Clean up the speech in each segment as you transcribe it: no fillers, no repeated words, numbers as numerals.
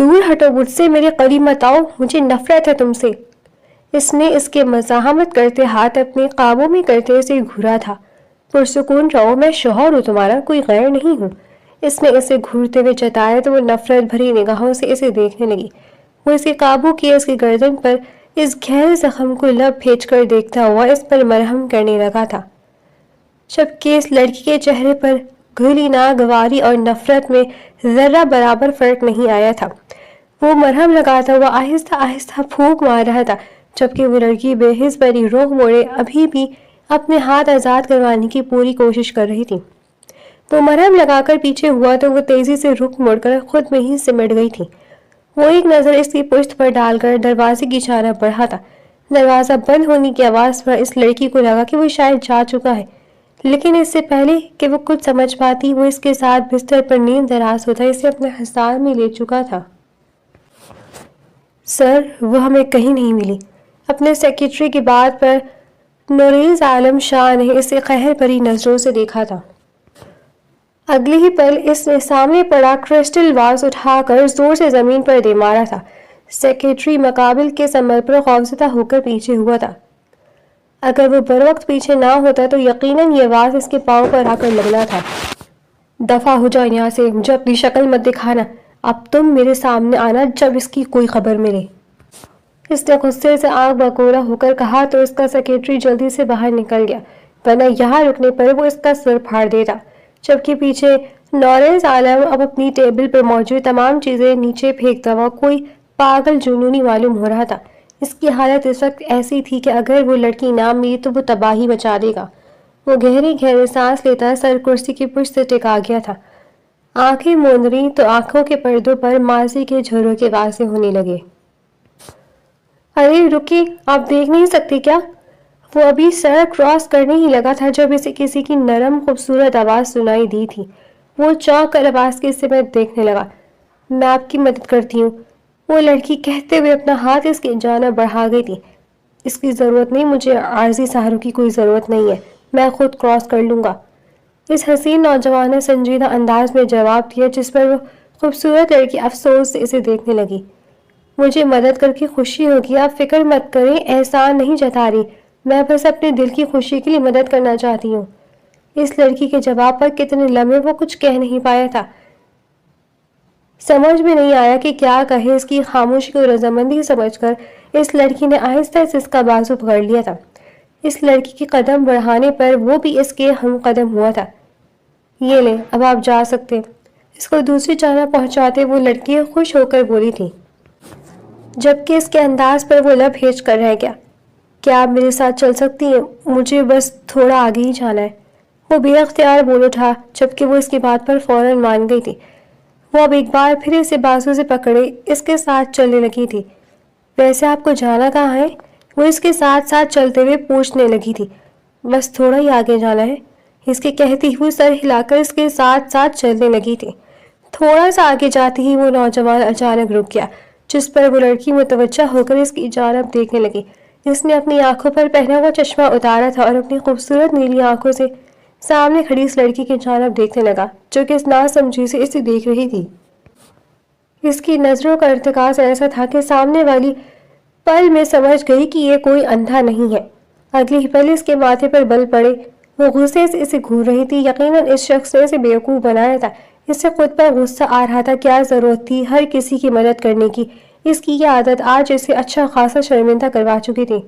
دور ہٹو مجھ سے، میرے قریب مت آؤ، مجھے نفرت ہے تم سے۔ اس نے اس کے مزاحمت کرتے ہاتھ اپنے قابو میں کرتے اسے گھورا تھا۔ پرسکون رہو، میں شوہر ہوں تمہارا، کوئی غیر نہیں ہوں۔ اس نے اسے گھورتے ہوئے جتایا تو وہ نفرت بھری نگاہوں سے اسے دیکھنے لگی۔ وہ اسے قابو کیے اس کی گردن پر اس گہرے زخم کو لب بھیج کر دیکھتا ہوا اس پر مرہم کرنے لگا تھا، جبکہ اس لڑکی کے چہرے پر گھلی ناگواری اور نفرت میں ذرہ برابر فرق نہیں آیا تھا۔ وہ مرہم لگاتا ہوا آہستہ آہستہ پھونک مار رہا تھا، جبکہ وہ لڑکی بے حس بری رخ موڑے ابھی بھی اپنے ہاتھ آزاد کروانے کی پوری کوشش کر رہی تھی۔ وہ مرہم لگا کر پیچھے ہوا تو وہ تیزی سے رخ موڑ کر خود میں ہی سمٹ گئی تھی۔ وہ ایک نظر اس کی پشت پر ڈال کر دروازے کی طرف بڑھا تھا۔ دروازہ بند ہونے کی آواز پر اس لڑکی کو لگا کہ وہ شاید جا چکا ہے، لیکن اس سے پہلے کہ وہ کچھ سمجھ پاتی وہ اس کے ساتھ بستر پر نیند دراز ہوتا اسے اپنے حصار میں لے چکا تھا۔ سر، وہ ہمیں کہیں نہیں ملی۔ اپنے سیکرٹری کی بات پر نوریز عالم شاہ نے اسے قہر بھری نظروں سے دیکھا تھا۔ اگلے ہی پل اس نے سامنے پڑا کرسٹل واز اٹھا کر زور سے زمین پر دے مارا تھا۔ سیکرٹری مقابل کے سنبھل پر خوفزدہ ہو کر پیچھے ہوا تھا۔ اگر وہ بروقت پیچھے نہ ہوتا تو یقیناً یہ آواز اس کے پاؤں پر آ کر لگنا تھا۔ دفع ہو جاؤ یہاں سے، مجھے اپنی شکل مت دکھانا، اب تم میرے سامنے آنا جب اس کی کوئی خبر ملے۔ اس نے غصے سے آگ بگولا ہو کر کہا تو اس کا سیکرٹری جلدی سے باہر نکل گیا، ورنہ یہاں رکنے پر وہ اس کا سر پھاڑ دیتا، جبکہ پیچھے نوریز عالم اب اپنی ٹیبل پر موجود تمام چیزیں نیچے پھینکتا ہوا کوئی پاگل جنونی معلوم ہو رہا تھا۔ اس کی حالت اس وقت ایسی تھی کہ اگر وہ لڑکی نہ ملی تو وہ تباہی مچا دے گا۔ وہ گہری گہری سانس لیتا سر کرسی کی پشت سے ٹکا گیا تھا۔ آنکھیں موند رہی تو آنکھوں کے پردوں پر ماضی کے جھروکے واضح ہونے لگے۔ ارے رکیے، آپ دیکھ نہیں سکتے کیا؟ وہ ابھی سڑک کراس کرنے ہی لگا تھا جب اسے کسی کی نرم خوبصورت آواز سنائی دی تھی۔ وہ چونک کر آواز کی سمت دیکھنے لگا۔ میں آپ کی مدد کرتی ہوں، وہ لڑکی کہتے ہوئے اپنا ہاتھ اس کی جانب بڑھا گئی تھی۔ اس کی ضرورت نہیں، مجھے عارضی سہاروں کی کوئی ضرورت نہیں ہے، میں خود کراس کر لوں گا۔ اس حسین نوجوان نے سنجیدہ انداز میں جواب دیا، جس پر وہ خوبصورت لڑکی افسوس سے اسے دیکھنے لگی۔ مجھے مدد کر کے خوشی ہوگی، آپ فکر مت کریں، احسان نہیں جتا رہی، میں بس اپنے دل کی خوشی کے لیے مدد کرنا چاہتی ہوں۔ اس لڑکی کے جواب پر کتنے لمحے وہ کچھ کہہ نہیں پایا تھا۔ سمجھ میں نہیں آیا کہ کیا کہے۔ اس کی خاموشی کو رضامندی سمجھ کر اس لڑکی نے آہستہ سے اس کا بازو پکڑ لیا تھا۔ اس لڑکی کے قدم بڑھانے پر وہ بھی اس کے ہم قدم ہوا تھا۔ یہ لیں، اب آپ جا سکتے۔ اس کو دوسری جانب پہنچاتے وہ لڑکی خوش ہو کر بولی تھی، جبکہ اس کے انداز پر وہ لب ہیج کر رہ گیا۔ کیا آپ میرے ساتھ چل سکتی ہیں؟ مجھے بس تھوڑا آگے ہی جانا ہے، وہ بے اختیار بول اٹھا، جبکہ وہ اس کی بات پر فوراً مان گئی تھی۔ وہ اب ایک بار پھر اسے بازو سے پکڑے اس کے ساتھ چلنے لگی تھی۔ ویسے آپ کو جانا کہاں ہے؟ وہ اس کے ساتھ ساتھ چلتے ہوئے پوچھنے لگی تھی۔ بس تھوڑا ہی آگے جانا ہے، اس کے کہتی ہوئی سر ہلا کر اس کے ساتھ ساتھ چلنے لگی تھی۔ تھوڑا سا آگے جاتی ہی وہ نوجوان اچانک رک گیا، جس پر وہ لڑکی متوجہ ہو کر اس کی جانب دیکھنے لگی۔ اس نے اپنی آنکھوں پر پہنا ہوا چشمہ اتارا تھا اور اپنی خوبصورت نیلی آنکھوں سے سامنے کھڑی اس لڑکی کی جانب دیکھنے لگا، جو کہ اس ناسمجھی سے اسے دیکھ رہی تھی۔ اس کی نظروں کا ارتکاز ایسا تھا کہ سامنے والی پل میں سمجھ گئی کہ یہ کوئی اندھا نہیں ہے۔ اگلی ہی پل اس کے ماتھے پر بل پڑے۔ وہ غصے سے اسے گھور رہی تھی۔ یقیناً اس شخص نے اسے بیوقوف بنایا تھا۔ اس سے خود پر غصہ آ رہا تھا۔ کیا ضرورت تھی ہر کسی کی مدد کرنے کی؟ اس کی یہ عادت آج اسے اچھا خاصا شرمندہ کروا چکی تھی۔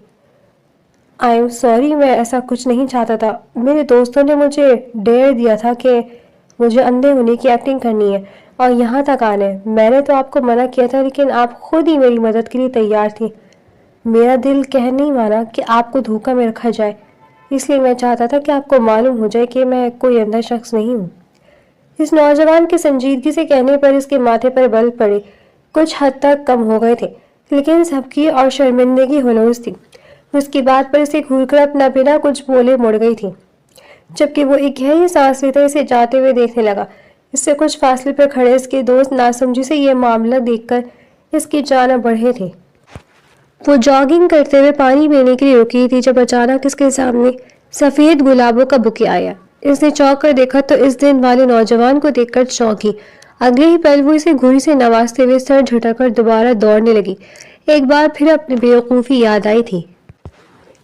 آئی ایم سوری، میں ایسا کچھ نہیں چاہتا تھا۔ میرے دوستوں نے مجھے ڈیر دیا تھا کہ مجھے اندھے ہونے کی ایکٹنگ کرنی ہے اور یہاں تک آنا ہے۔ میں نے تو آپ کو منع کیا تھا، لیکن آپ خود ہی میری مدد کے لیے تیار تھی۔ میرا دل کہہ نہیں مانا کہ آپ کو دھوکہ میں رکھا جائے، اس لیے میں چاہتا تھا کہ آپ کو معلوم ہو جائے کہ میں کوئی اندھا شخص نہیں ہوں۔ اس نوجوان کے سنجیدگی سے کہنے پر اس کے ماتھے پر بل پڑے کچھ حد تک کم ہو گئے تھے، لیکن سبکی اور شرمندگی ہنوز تھی۔ اس کی بات پر اسے گھور کر اپنا بنا کچھ بولے مڑ گئی تھی، جبکہ وہ ایک گہری سانس لیتے اسے جاتے ہوئے دیکھنے لگا۔ اس سے کچھ فاصلے پر کھڑے اس کے دوست ناسمجھی سے یہ معاملہ دیکھ کر اس کی جانب بڑھے تھے۔ وہ جاگنگ کرتے ہوئے پانی پینے کے لیے رکی تھی جب اچانک اس کے سامنے سفید گلابوں کا بکے آیا۔ اس نے چونک کر دیکھا تو اس دن والے نوجوان کو دیکھ کر چونکی۔ اگلے ہی پل وہ اسے گھوڑی سے نوازتے ہوئے سر جھٹک کر دوبارہ دوڑنے لگی۔ ایک بار پھر اپنی بیوقوفی یاد آئی تھی۔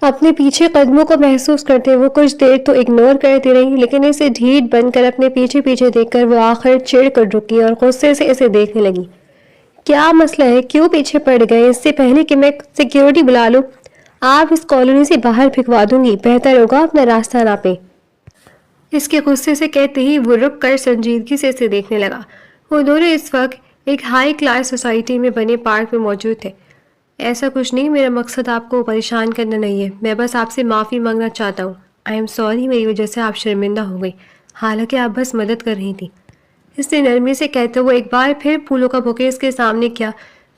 اپنے پیچھے قدموں کو محسوس کرتے وہ کچھ دیر تو اگنور کرتی رہی، لیکن اسے ڈھیٹ بن کر اپنے پیچھے پیچھے دیکھ کر وہ آخر چڑ کر رکی اور غصے سے اسے دیکھنے لگی۔ کیا مسئلہ ہے؟ کیوں پیچھے پڑ گئے؟ اس سے پہلے کہ میں سیکیورٹی بلا لوں، آپ اس کالونی سے باہر پھینکوا دوں گی، بہتر ہوگا اپنا راستہ ناپیں۔ اس کے غصے سے کہتے ہی وہ رک کر سنجیدگی سے اسے دیکھنے لگا۔ وہ دونوں اس وقت ایک ہائی کلاس سوسائٹی میں بنے پارک میں موجود تھے۔ ایسا کچھ نہیں، میرا مقصد آپ کو پریشان کرنا نہیں ہے، میں بس آپ سے معافی مانگنا چاہتا ہوں۔ آئی ایم سوری، میری وجہ سے آپ شرمندہ ہو گئی، حالانکہ آپ بس مدد کر رہی تھی۔ اس نے نرمی سے کہتے ہوئے ایک بار پھر پھولوں کا بوکے اس کے سامنے کیا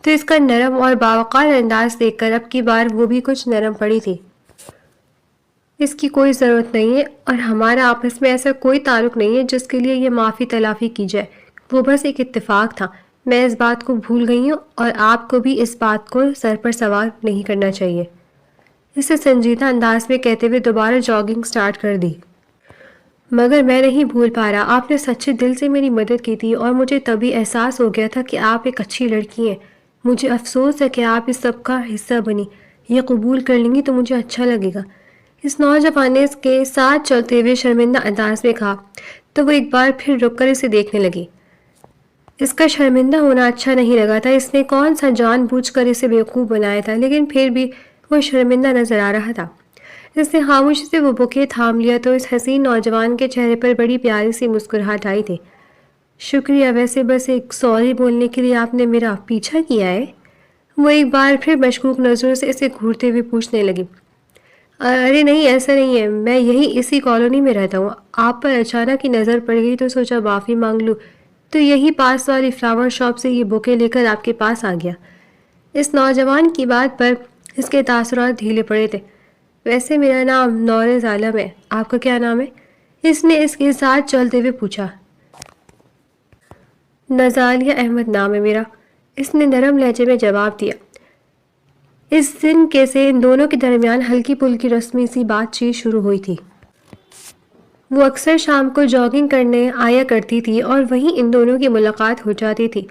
تو اس کا نرم اور باوقار انداز دیکھ کر اب کی بار وہ بھی کچھ نرم پڑی تھی۔ اس کی کوئی ضرورت نہیں ہے اور ہمارا آپس میں ایسا کوئی تعلق نہیں ہے جس کے لیے یہ معافی تلافی کی جائے، وہ بس ایک اتفاق تھا۔ میں اس بات کو بھول گئی ہوں اور آپ کو بھی اس بات کو سر پر سوار نہیں کرنا چاہیے۔ اسے سنجیدہ انداز میں کہتے ہوئے دوبارہ جاگنگ سٹارٹ کر دی۔ مگر میں نہیں بھول پا رہا، آپ نے سچے دل سے میری مدد کی تھی اور مجھے تبھی احساس ہو گیا تھا کہ آپ ایک اچھی لڑکی ہیں۔ مجھے افسوس ہے کہ آپ اس سب کا حصہ بنی، یہ قبول کر لیں گی تو مجھے اچھا لگے گا۔ اس نوجوان نے اس کے ساتھ چلتے ہوئے شرمندہ انداز میں کہا تو وہ ایک بار پھر رک کر اسے دیکھنے لگی۔ اس کا شرمندہ ہونا اچھا نہیں لگا تھا، اس نے کون سا جان بوجھ کر اسے بیوقوف بنایا تھا، لیکن پھر بھی وہ شرمندہ نظر آ رہا تھا۔ اس نے خاموشی سے وہ بوکے تھام لیا تو اس حسین نوجوان کے چہرے پر بڑی پیاری سی مسکراہٹ آئی تھی۔ شکریہ، ویسے بس ایک سوری بولنے کے لیے آپ نے میرا پیچھا کیا ہے؟ وہ ایک بار پھر مشکوک نظروں سے اسے گھورتے ہوئے پوچھنے لگی۔ ارے نہیں، ایسا نہیں ہے، میں یہی اسی کالونی میں رہتا ہوں، آپ پر اچانک ہی نظر پڑ گئی تو سوچا معافی مانگ لوں، تو یہی پاس والی فلاور شاپ سے یہ بوکے لے کر آپ کے پاس آ گیا۔ اس نوجوان کی بات پر اس کے تاثرات ڈھیلے پڑے تھے۔ ویسے میرا نام نورز عالم ہے، آپ کا کیا نام ہے؟ اس نے اس کے ساتھ چلتے ہوئے پوچھا۔ نزالیہ احمد نام ہے میرا، اس نے نرم لہجے میں جواب دیا۔ اس دن کے سے ان دونوں کے درمیان ہلکی پھلکی رسمی سی بات چیت شروع ہوئی تھی۔ وہ اکثر شام کو جاگنگ کرنے آیا کرتی تھی اور وہیں ان دونوں کی ملاقات ہو جاتی تھی۔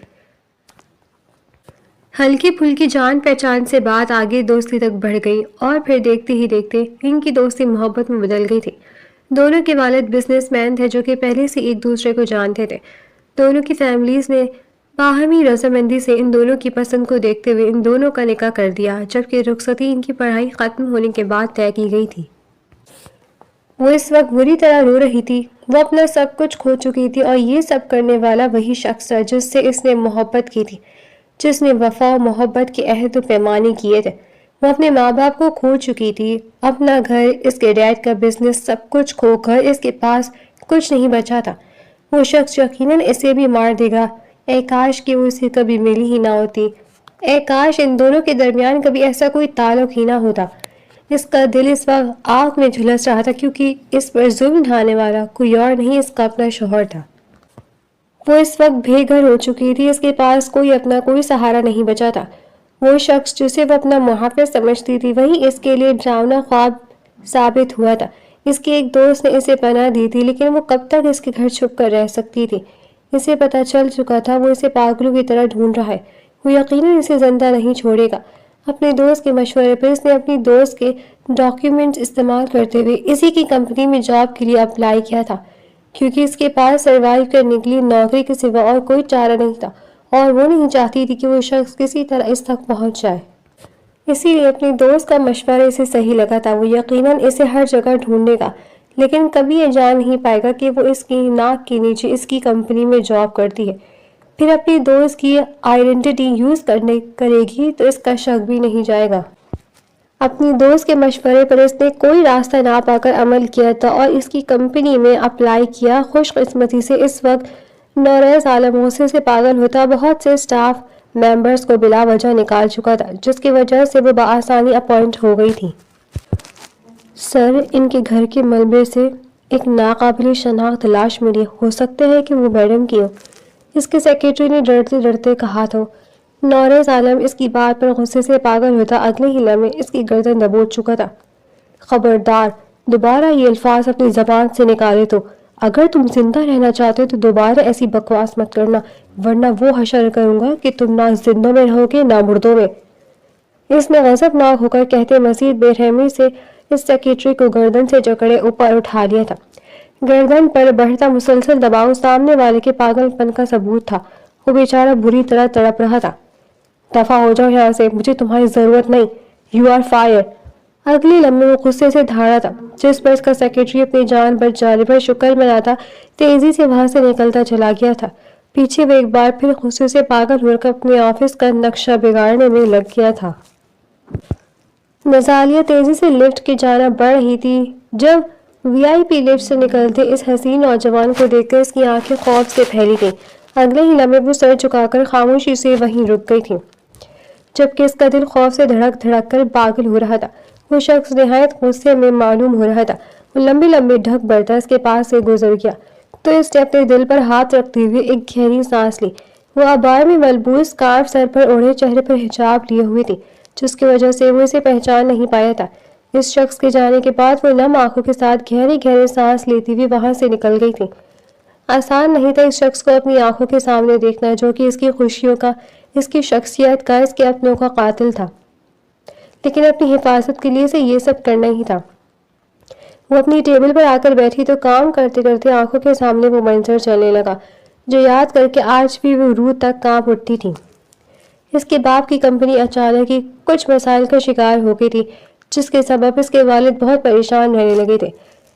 ہلکی پھلکی جان پہچان سے بات آگے دوستی تک بڑھ گئی اور پھر دیکھتے ہی دیکھتے ان کی دوستی محبت میں بدل گئی تھی۔ دونوں کے والد بزنس مین تھے جو کہ پہلے سے ایک دوسرے کو جانتے تھے۔ دونوں کی فیملیز نے باہمی رضامندی سے ان دونوں کی پسند کو دیکھتے ہوئے ان دونوں کا نکاح کر دیا، جبکہ رخصتی ان کی پڑھائی ختم ہونے کے بعد طے کی گئی تھی۔ وہ اس وقت بری طرح رو رہی تھی، وہ اپنا سب کچھ کھو چکی تھی اور یہ سب کرنے والا وہی شخص تھا جس سے اس نے محبت کی تھی، جس نے وفا و محبت کے عہد و پیمانے کیے تھے۔ وہ اپنے ماں باپ کو کھو چکی تھی، اپنا گھر، اس کے ڈیڈ کا بزنس، سب کچھ کھو کر اس کے پاس کچھ نہیں بچا تھا۔ وہ شخص یقیناً اسے بھی مار دے گا۔ اے کاش کہ وہ اسے کبھی ملی ہی نہ ہوتی، اے کاش ان دونوں کے درمیان کبھی ایسا کوئی تعلق ہی نہ ہوتا۔ اس کا دل اس وقت آگ میں جھلس رہا تھا کیونکہ اس پر ظلم ڈھانے والا کوئی اور نہیں، اس کا اپنا شوہر تھا۔ وہ اس وقت بے گھر ہو چکی تھی، اس کے پاس کوئی اپنا کوئی سہارا نہیں بچا تھا۔ وہ شخص جسے وہ اپنا محافظ سمجھتی تھی وہی اس کے لیے ڈراؤنا خواب ثابت ہوا تھا۔ اس کے ایک دوست نے اسے پناہ دی تھی، لیکن وہ کب تک اس کے گھر چھپ کر رہ سکتی تھی؟ اسے پتہ چل چکا تھا وہ اسے پاگلوں کی طرح ڈھونڈ رہا ہے، وہ یقیناً اسے زندہ نہیں چھوڑے گا۔ اپنے دوست کے مشورے پر اس نے اپنی دوست کے ڈاکیومنٹس استعمال کرتے ہوئے اسی کی کمپنی میں جاب کے لیے اپلائی کیا تھا، کیونکہ اس کے پاس سروائیو کرنے کے لیے نوکری کے سوا اور کوئی چارہ نہیں تھا اور وہ نہیں چاہتی تھی کہ وہ شخص کسی طرح اس تک پہنچ جائے۔ اسی لیے اپنی دوست کا مشورہ اسے صحیح لگا تھا۔ وہ یقیناً اسے ہر جگہ ڈھونڈے گا، لیکن کبھی یہ جان نہیں پائے گا کہ وہ اس کی ناک کے نیچے اس کی کمپنی میں جاب کرتی ہے۔ پھر اپنی دوست کی آئیڈینٹی یوز کرے گی تو اس کا شک بھی نہیں جائے گا۔ اپنی دوست کے مشورے پر اس نے کوئی راستہ نہ پا کر عمل کیا تھا اور اس کی کمپنی میں اپلائی کیا۔ خوش قسمتی سے اس وقت نورز عالم غصے سے پاگل ہوتا بہت سے سٹاف ممبرز کو بلا وجہ نکال چکا تھا، جس کی وجہ سے وہ بآسانی اپوائنٹ ہو گئی تھی۔ سر، ان کے گھر کے ملبے سے ایک ناقابل شناخت لاش ملی، ہو سکتا ہے کہ وہ میڈم کی ہو، اس کے سیکرٹری نے ڈرتے ڈرتے کہا تو نورز عالم اس کی بات پر غصے سے پاگل ہوتا اگلے ہی لمحے اس کی گردن دبوچ چکا تھا۔ خبردار، دوبارہ یہ الفاظ اپنی زبان سے نکالے تو اگر تم زندہ رہنا چاہتے ہو تو دوبارہ ایسی بکواس مت کرنا، ورنہ وہ حشر کروں گا کہ تم نہ زندوں میں رہو گے نہ مردوں میں۔ اس نے غضبناک ہو کر کہتے مزید بے رحمی سے اس سیکرٹری کو گردن سے جکڑے اوپر اٹھا لیا تھا۔ گردن پر بڑھتا مسلسل دباؤ سامنے والے کے پاگل پن کا ثبوت تھا۔ وہ بیچارہ بری طرح تڑپ رہا تھا۔ دفع ہو جاؤ یہاں سے، مجھے تمہاری ضرورت نہیں، یو آر فائر۔ اگلے لمحے وہ غصے سے دھاڑا تھا، جس پر اس کا سیکرٹری اپنی جان بچ جانے پر شکر مناتا تیزی سے وہاں سے نکلتا چلا گیا تھا۔ پیچھے وہ ایک بار پھر غصے سے پاگل ہو کر اپنے آفس کا نقشہ بگاڑنے میں لگ گیا تھا۔ نزالیہ تیزی سے لفٹ کی جانب بڑھ رہی تھی جب وی آئی پی لفٹ سے نکلتے اس حسین نوجوان کو دیکھ کر اس کی آنکھیں خوف سے پھیلی گئیں۔ اگلے ہی لمحے وہ سر جھکا کر خاموشی سے وہیں رک گئی تھی، جبکہ اس کا دل خوف سے دھڑک دھڑک کر پاگل ہو رہا تھا۔ وہ شخص نہایت غصے میں معلوم ہو رہا تھا۔ وہ لمبی لمبی ڈھک برتا اس کے پاس سے گزر گیا تو اس نے اپنے دل پر ہاتھ رکھتے ہوئے ایک گہری سانس لی۔ وہ عبائے میں ملبوس اسکارف سر پر اوڑھے، چہرے پر حجاب لیے ہوئے تھی، جس کی وجہ سے وہ اسے پہچان نہیں پایا تھا۔ اس شخص کے جانے کے بعد وہ نم آنکھوں کے ساتھ گہری گہری سانس لیتی ہوئی وہاں سے نکل گئی تھی۔ آسان نہیں تھا اس شخص کو اپنی آنکھوں کے سامنے دیکھنا، جو کہ اس کی خوشیوں کا، اس کی شخصیت کا، اس کے اپنوں کا قاتل تھا، لیکن اپنی حفاظت کے لیے اسے یہ سب کرنا ہی تھا۔ وہ اپنی ٹیبل پر آ کر بیٹھی تو کام کرتے کرتے آنکھوں کے سامنے وہ منظر چلنے لگا، جو یاد کر کے آج بھی وہ روح تک کانپ اٹھتی تھی۔ اس کے باپ کی کمپنی اچانک ہی کچھ مسائل کا شکار ہو گئی تھی، جس کے سبب اس کے والد بہت پریشان رہنے لگے تھے۔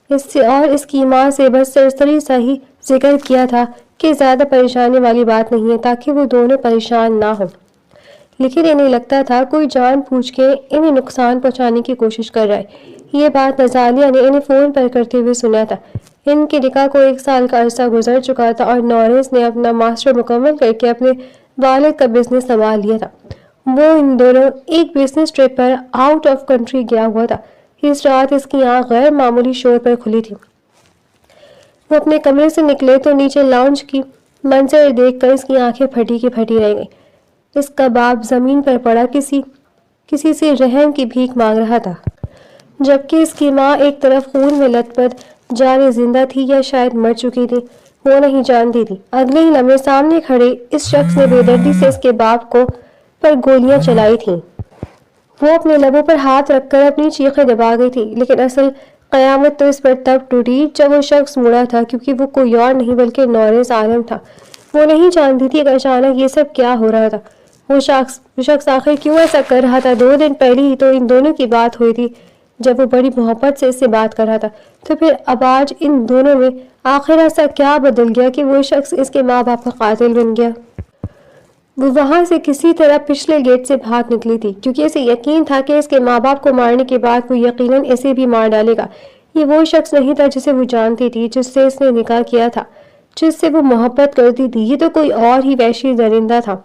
اس سے اور اس کی ماں سے بس سرسری سا ہی ذکر کیا تھا کہ زیادہ پریشانی والی بات نہیں ہے، تاکہ وہ دونوں پریشان نہ ہوں، لیکن انہیں لگتا تھا کوئی جان بوجھ کے انہیں نقصان پہنچانے کی کوشش کر رہا ہے۔ یہ بات نزالیہ نے انہیں فون پر کرتے ہوئے سنا تھا۔ ان کے نکاح کو 1 سال کا عرصہ گزر چکا تھا اور نورس نے اپنا ماسٹر مکمل کر کے اپنے والد کا بزنس سنبھال لیا تھا۔ وہ ان دونوں ایک business trip per out of country گیا ہوا تھا۔ اس رات اس کی آنکھ غیر معمولی شور پر کھلی تھی۔ وہ اپنے کمرے سے نکلے تو نیچے لاؤنج کی منظر دیکھ کر اس کی آنکھیں پھٹی کی پھٹی رہ گئیں۔ اس کا باپ زمین پر پڑا کسی سے رحم کی بھیک مانگ رہا تھا، جبکہ اس کی ماں ایک طرف خون میں لت پت جانے زندہ تھی یا شاید مر چکی تھی، وہ نہیں جانتی تھی۔ اگلے ہی لمحے سامنے کھڑے اس شخص نے بے دردی سے اس کے باپ کو پر گولیاں چلائی تھیں۔ وہ اپنے لبوں پر ہاتھ رکھ کر اپنی چیخیں دبا گئی تھی، لیکن اصل قیامت تو اس پر تب ٹوٹی جب وہ شخص مڑا تھا، کیونکہ وہ کوئی اور نہیں بلکہ نورس عالم تھا۔ وہ نہیں جانتی تھی کہ اچانک یہ سب کیا ہو رہا تھا۔ وہ شخص آخر کیوں ایسا کر رہا تھا؟ 2 دن پہلے ہی تو ان دونوں کی بات ہوئی تھی، جب وہ بڑی محبت سے اس سے بات کر رہا تھا، تو پھر اب آج ان دونوں میں آخر ایسا کیا بدل گیا کہ وہ شخص اس کے ماں باپ کا قاتل بن گیا؟ وہ وہاں سے کسی طرح پچھلے گیٹ سے بھاگ نکلی تھی، کیونکہ اسے یقین تھا کہ اس کے ماں باپ کو مارنے کے بعد وہ یقیناً اسے بھی مار ڈالے گا۔ یہ وہ شخص نہیں تھا جسے وہ جانتی تھی، جس سے اس نے نکاح کیا تھا، جس سے وہ محبت کرتی تھی۔ یہ تو کوئی اور ہی وحشی درندہ تھا۔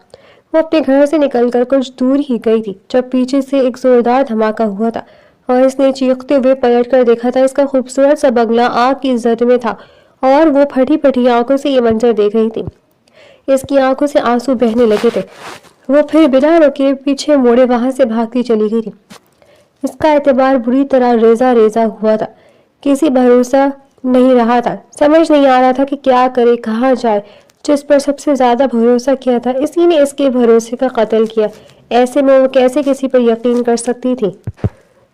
وہ اپنے گھر سے نکل کر کچھ دور ہی گئی تھی جب پیچھے سے ایک زوردار دھماکہ ہوا تھا، اور اس نے چیختے ہوئے پلٹ کر دیکھا تھا۔ اس کا خوبصورت سا بنگلہ آگ کی زد میں تھا اور وہ پھٹی پھٹی آنکھوں سے یہ منظر دیکھ رہی تھی۔ اس کی آنکھوں سے آنسو بہنے لگے تھے۔ وہ پھر بنا رکے پیچھے موڑے وہاں سے بھاگتی چلی گئی تھی۔ اس کا اعتبار بری طرح ریزہ ریزہ ہوا تھا، کسی بھروسہ نہیں رہا تھا، سمجھ نہیں آ رہا تھا کہ کیا کرے، کہاں جائے۔ جس پر سب سے زیادہ بھروسہ کیا تھا، اسی نے اس کے بھروسے کا قتل کیا۔ ایسے میں وہ کیسے کسی پر یقین کر سکتی تھی؟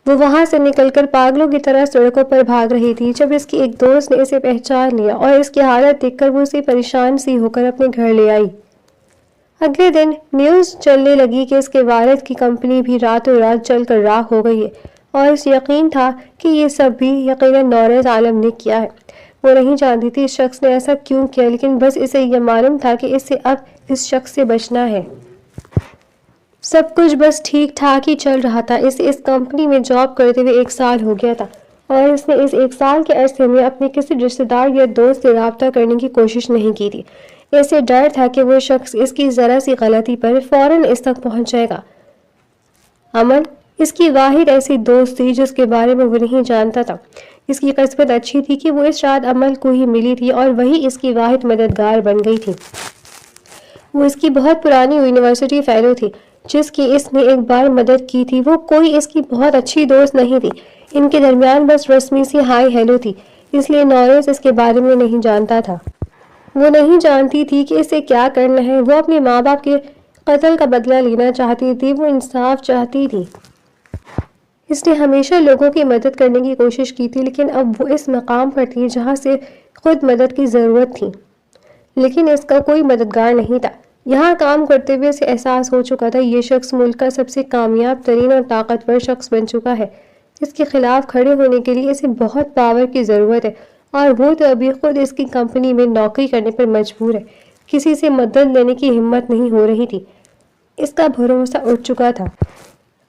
وہ وہاں سے نکل کر پاگلوں کی طرح سڑکوں پر بھاگ رہی تھی جب اس کی ایک دوست نے اسے پہچان لیا اور اس کی حالت دیکھ کر وہ اسے پریشان سی ہو کر اپنے گھر لے آئی۔ اگلے دن نیوز چلنے لگی کہ اس کے والد کی کمپنی بھی راتوں رات جل کر راکھ ہو گئی ہے، اور اس یقین تھا کہ یہ سب بھی یقیناً نورس عالم نے کیا ہے۔ وہ نہیں جانتی تھی اس شخص نے ایسا کیوں کیا، لیکن بس اسے یہ معلوم تھا کہ اسے اب اس شخص سے بچنا ہے۔ سب کچھ بس ٹھیک ٹھاک ہی چل رہا تھا۔ اسے اس کمپنی میں جاب کرتے ہوئے 1 سال ہو گیا تھا، اور اس نے اس 1 سال کے عرصے میں اپنے کسی رشتہ دار یا دوست سے رابطہ کرنے کی کوشش نہیں کی تھی۔ اسے ڈر تھا کہ وہ شخص اس کی ذرا سی غلطی پر فوراً اس تک پہنچ جائے گا۔ امن اس کی واحد ایسی دوست تھی جس کے بارے میں وہ نہیں جانتا تھا۔ اس کی قسمت اچھی تھی کہ وہ اس رات عمل کو ہی ملی تھی، اور وہی اس کی واحد مددگار بن گئی تھی۔ وہ اس کی بہت پرانی یونیورسٹی فیلو تھی جس کی اس نے ایک بار مدد کی تھی۔ وہ کوئی اس کی بہت اچھی دوست نہیں تھی، ان کے درمیان بس رسمی سی ہائی ہیلو تھی۔ اس لیے نورز اس کے بارے میں نہیں جانتا تھا۔ وہ نہیں جانتی تھی کہ اسے کیا کرنا ہے۔ وہ اپنے ماں باپ کے قتل کا بدلہ لینا چاہتی تھی، وہ انصاف چاہتی تھی۔ اس نے ہمیشہ لوگوں کی مدد کرنے کی کوشش کی تھی، لیکن اب وہ اس مقام پر تھی جہاں سے خود مدد کی ضرورت تھی، لیکن اس کا کوئی مددگار نہیں تھا۔ یہاں کام کرتے ہوئے اسے احساس ہو چکا تھا یہ شخص ملک کا سب سے کامیاب ترین اور طاقتور شخص بن چکا ہے۔ اس کے خلاف کھڑے ہونے کے لیے اسے بہت پاور کی ضرورت ہے، اور وہ تو ابھی خود اس کی کمپنی میں نوکری کرنے پر مجبور ہے۔ کسی سے مدد لینے کی ہمت نہیں ہو رہی تھی۔ اس کا بھروسہ اٹھ چکا تھا۔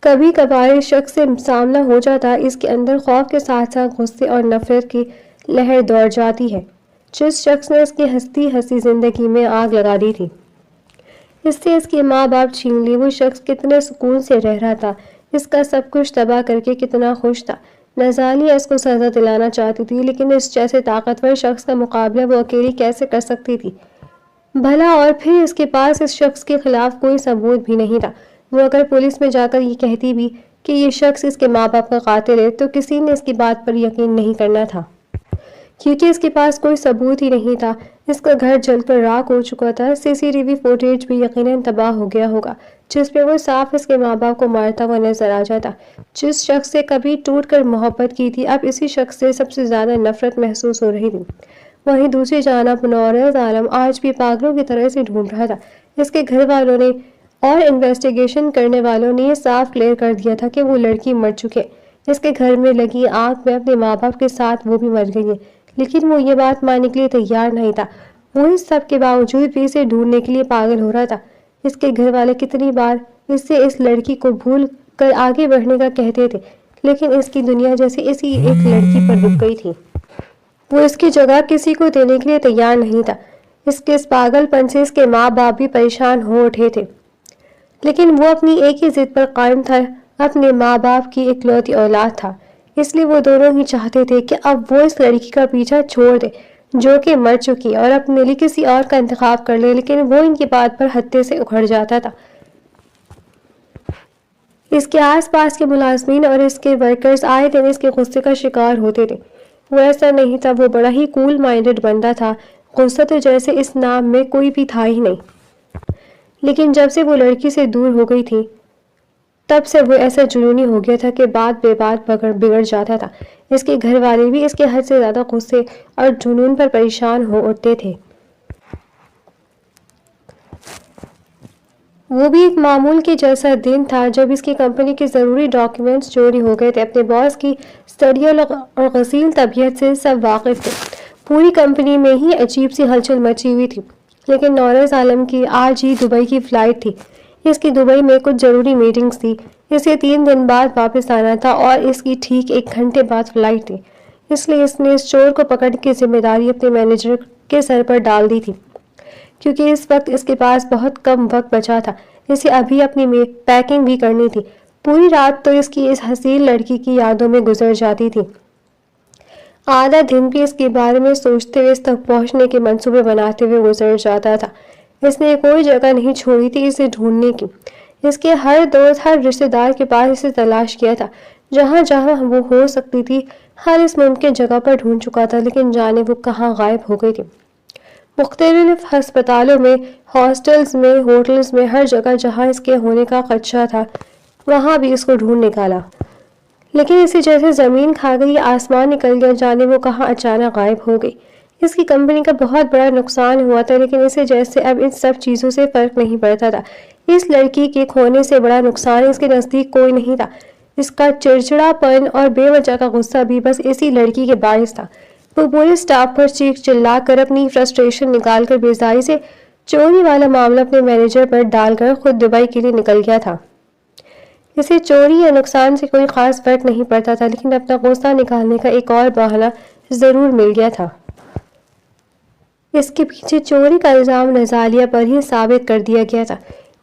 کبھی کبھار اس شخص سے سامنا ہو جاتا، اس کے اندر خوف کے ساتھ ساتھ غصے اور نفرت کی لہر دوڑ جاتی ہے۔ جس شخص نے اس کی ہنسی زندگی میں آگ لگا دی تھی، اس سے اس کے ماں باپ چھین لی، وہ شخص کتنے سکون سے رہ رہا تھا، اس کا سب کچھ تباہ کر کے کتنا خوش تھا۔ نزالیہ اس کو سزا دلانا چاہتی تھی، لیکن اس جیسے طاقتور شخص کا مقابلہ وہ اکیلی کیسے کر سکتی تھی؟ بھلا اور پھر اس کے پاس اس شخص کے خلاف کوئی ثبوت بھی نہیں تھا۔ وہ اگر پولیس میں جا کر یہ کہتی بھی کہ یہ شخص اس کے ماں باپ کا قاتل ہے، تو کسی نے اس کی بات پر یقین نہیں کرنا تھا، کیونکہ اس کے پاس کوئی ثبوت ہی نہیں تھا۔ اس کا گھر جل کر راکھ ہو چکا تھا، CCTV فوٹیج بھی یقیناً تباہ ہو گیا ہوگا، جس پہ وہ صاف اس کے ماں باپ کو مارتا ہوا نظر آ جاتا۔ جس شخص سے کبھی ٹوٹ کر محبت کی تھی، اب اسی شخص سے سب سے زیادہ نفرت محسوس ہو رہی تھی۔ وہیں دوسری جانب نورز عالم آج بھی پاگلوں کی طرح اسے ڈھونڈ رہا تھا۔ اس کے گھر والوں نے اور انویسٹیگیشن کرنے والوں نے یہ صاف کلیئر کر دیا تھا کہ وہ لڑکی مر چکی ہے۔ اس کے گھر میں لگی آگ میں اپنے ماں باپ کے ساتھ وہ بھی مر گئی ہے، لیکن وہ یہ بات ماننے کے لیے تیار نہیں تھا۔ وہ اس سب کے باوجود بھی اسے ڈھونڈنے کے لیے پاگل ہو رہا تھا۔ اس کے گھر والے کتنی بار اس سے اس لڑکی کو بھول کر آگے بڑھنے کا کہتے تھے، لیکن اس کی دنیا جیسے اسی ایک لڑکی پر رک گئی تھی۔ وہ اس کی جگہ کسی کو دینے کے لیے تیار نہیں تھا۔ اس کے اس پاگل پن سے اس کے ماں باپ بھی پریشان ہو اٹھے تھے، لیکن وہ اپنی ایک ہی ضد پر قائم تھا، اپنے ماں باپ کی اکلوتی اولاد تھا۔ اس لیے وہ دونوں ہی چاہتے تھے کہ اب وہ اس لڑکی کا پیچھا چھوڑ دے جو کہ مر چکی اور اپنے لیے کسی اور کا انتخاب کر لے، لیکن وہ ان کی بات پر ہتے سے اکھڑ جاتا تھا۔ اس کے آس پاس کے ملازمین اور اس کے ورکرز آئے دن اس کے غصے کا شکار ہوتے تھے۔ وہ ایسا نہیں تھا، وہ بڑا ہی کول مائنڈڈ بندہ تھا، غصہ تو جیسے اس نام میں کوئی بھی تھا ہی نہیں۔ لیکن جب سے وہ لڑکی سے دور ہو گئی تھی، تب سے وہ ایسا جنونی ہو گیا تھا کہ بات بے بات بگڑ جاتا تھا۔ اس کے گھر والے بھی اس کے حد سے زیادہ غصے اور جنون پر پریشان ہو اٹھتے تھے۔ وہ بھی ایک معمول کے جیسا دن تھا جب اس کی کمپنی کے ضروری ڈاکیومنٹس چوری ہو گئے تھے۔ اپنے باس کی سڑیل اور غسیل طبیعت سے سب واقف تھے۔ پوری کمپنی میں ہی عجیب سی ہلچل مچی ہوئی تھی، لیکن نورز عالم کی آج ہی دبئی کی فلائٹ تھی۔ اس کی دبئی میں کچھ ضروری میٹنگز تھی، اسے 3 دن بعد واپس آنا تھا اور اس کی ٹھیک 1 گھنٹے بعد فلائٹ تھی۔ اس لیے اس نے اس چور کو پکڑنے کی ذمہ داری اپنے مینیجر کے سر پر ڈال دی تھی، کیونکہ اس وقت اس کے پاس بہت کم وقت بچا تھا۔ اسے ابھی اپنی پیکنگ بھی کرنی تھی۔ پوری رات تو اس کی اس حسین لڑکی کی یادوں میں گزر جاتی تھی۔ آدھا دن بھی اس کے بارے میں سوچتے ہوئے اس تک پہنچنے کے منصوبے بناتے ہوئے گزر جاتا تھا۔ اس نے کوئی جگہ نہیں چھوڑی تھی اسے ڈھونڈنے کی۔ اس کے ہر دوست، ہر رشتہ دار کے پاس اسے تلاش کیا تھا، جہاں جہاں وہ ہو سکتی تھی، ہر اس ممکن جگہ پر ڈھونڈ چکا تھا، لیکن جانے وہ کہاں غائب ہو گئی تھی۔ مختلف ہسپتالوں میں، ہاسٹلز میں، ہوٹلز میں، ہر جگہ جہاں اس کے ہونے کا خدشہ تھا، وہاں بھی اس کو ڈھونڈ نکالا، لیکن اسے جیسے زمین کھا گئی، آسمان نکل گیا، جانے وہ کہاں اچانک غائب ہو گئی۔ اس کی کمپنی کا بہت بڑا نقصان ہوا تھا، لیکن اسے جیسے اب ان سب چیزوں سے فرق نہیں پڑتا تھا۔ اس لڑکی کے کھونے سے بڑا نقصان اس کے نزدیک کوئی نہیں تھا۔ اس کا چڑچڑا پن اور بے وجہ کا غصہ بھی بس اسی لڑکی کے باعث تھا۔ وہ پورے سٹاف پر چیخ چلا کر اپنی فرسٹریشن نکال کر بیزاری سے چوری والا معاملہ اپنے مینیجر پر ڈال کر خود دبئی کے لیے نکل گیا تھا۔ اسے چوری یا نقصان سے کوئی خاص فرق نہیں پڑتا تھا، لیکن اپنا غصہ نکالنے کا ایک اور بہانہ ضرور مل گیا تھا۔ اس کے پیچھے چوری کا الزام نزالیہ پر ہی ثابت کر دیا گیا تھا۔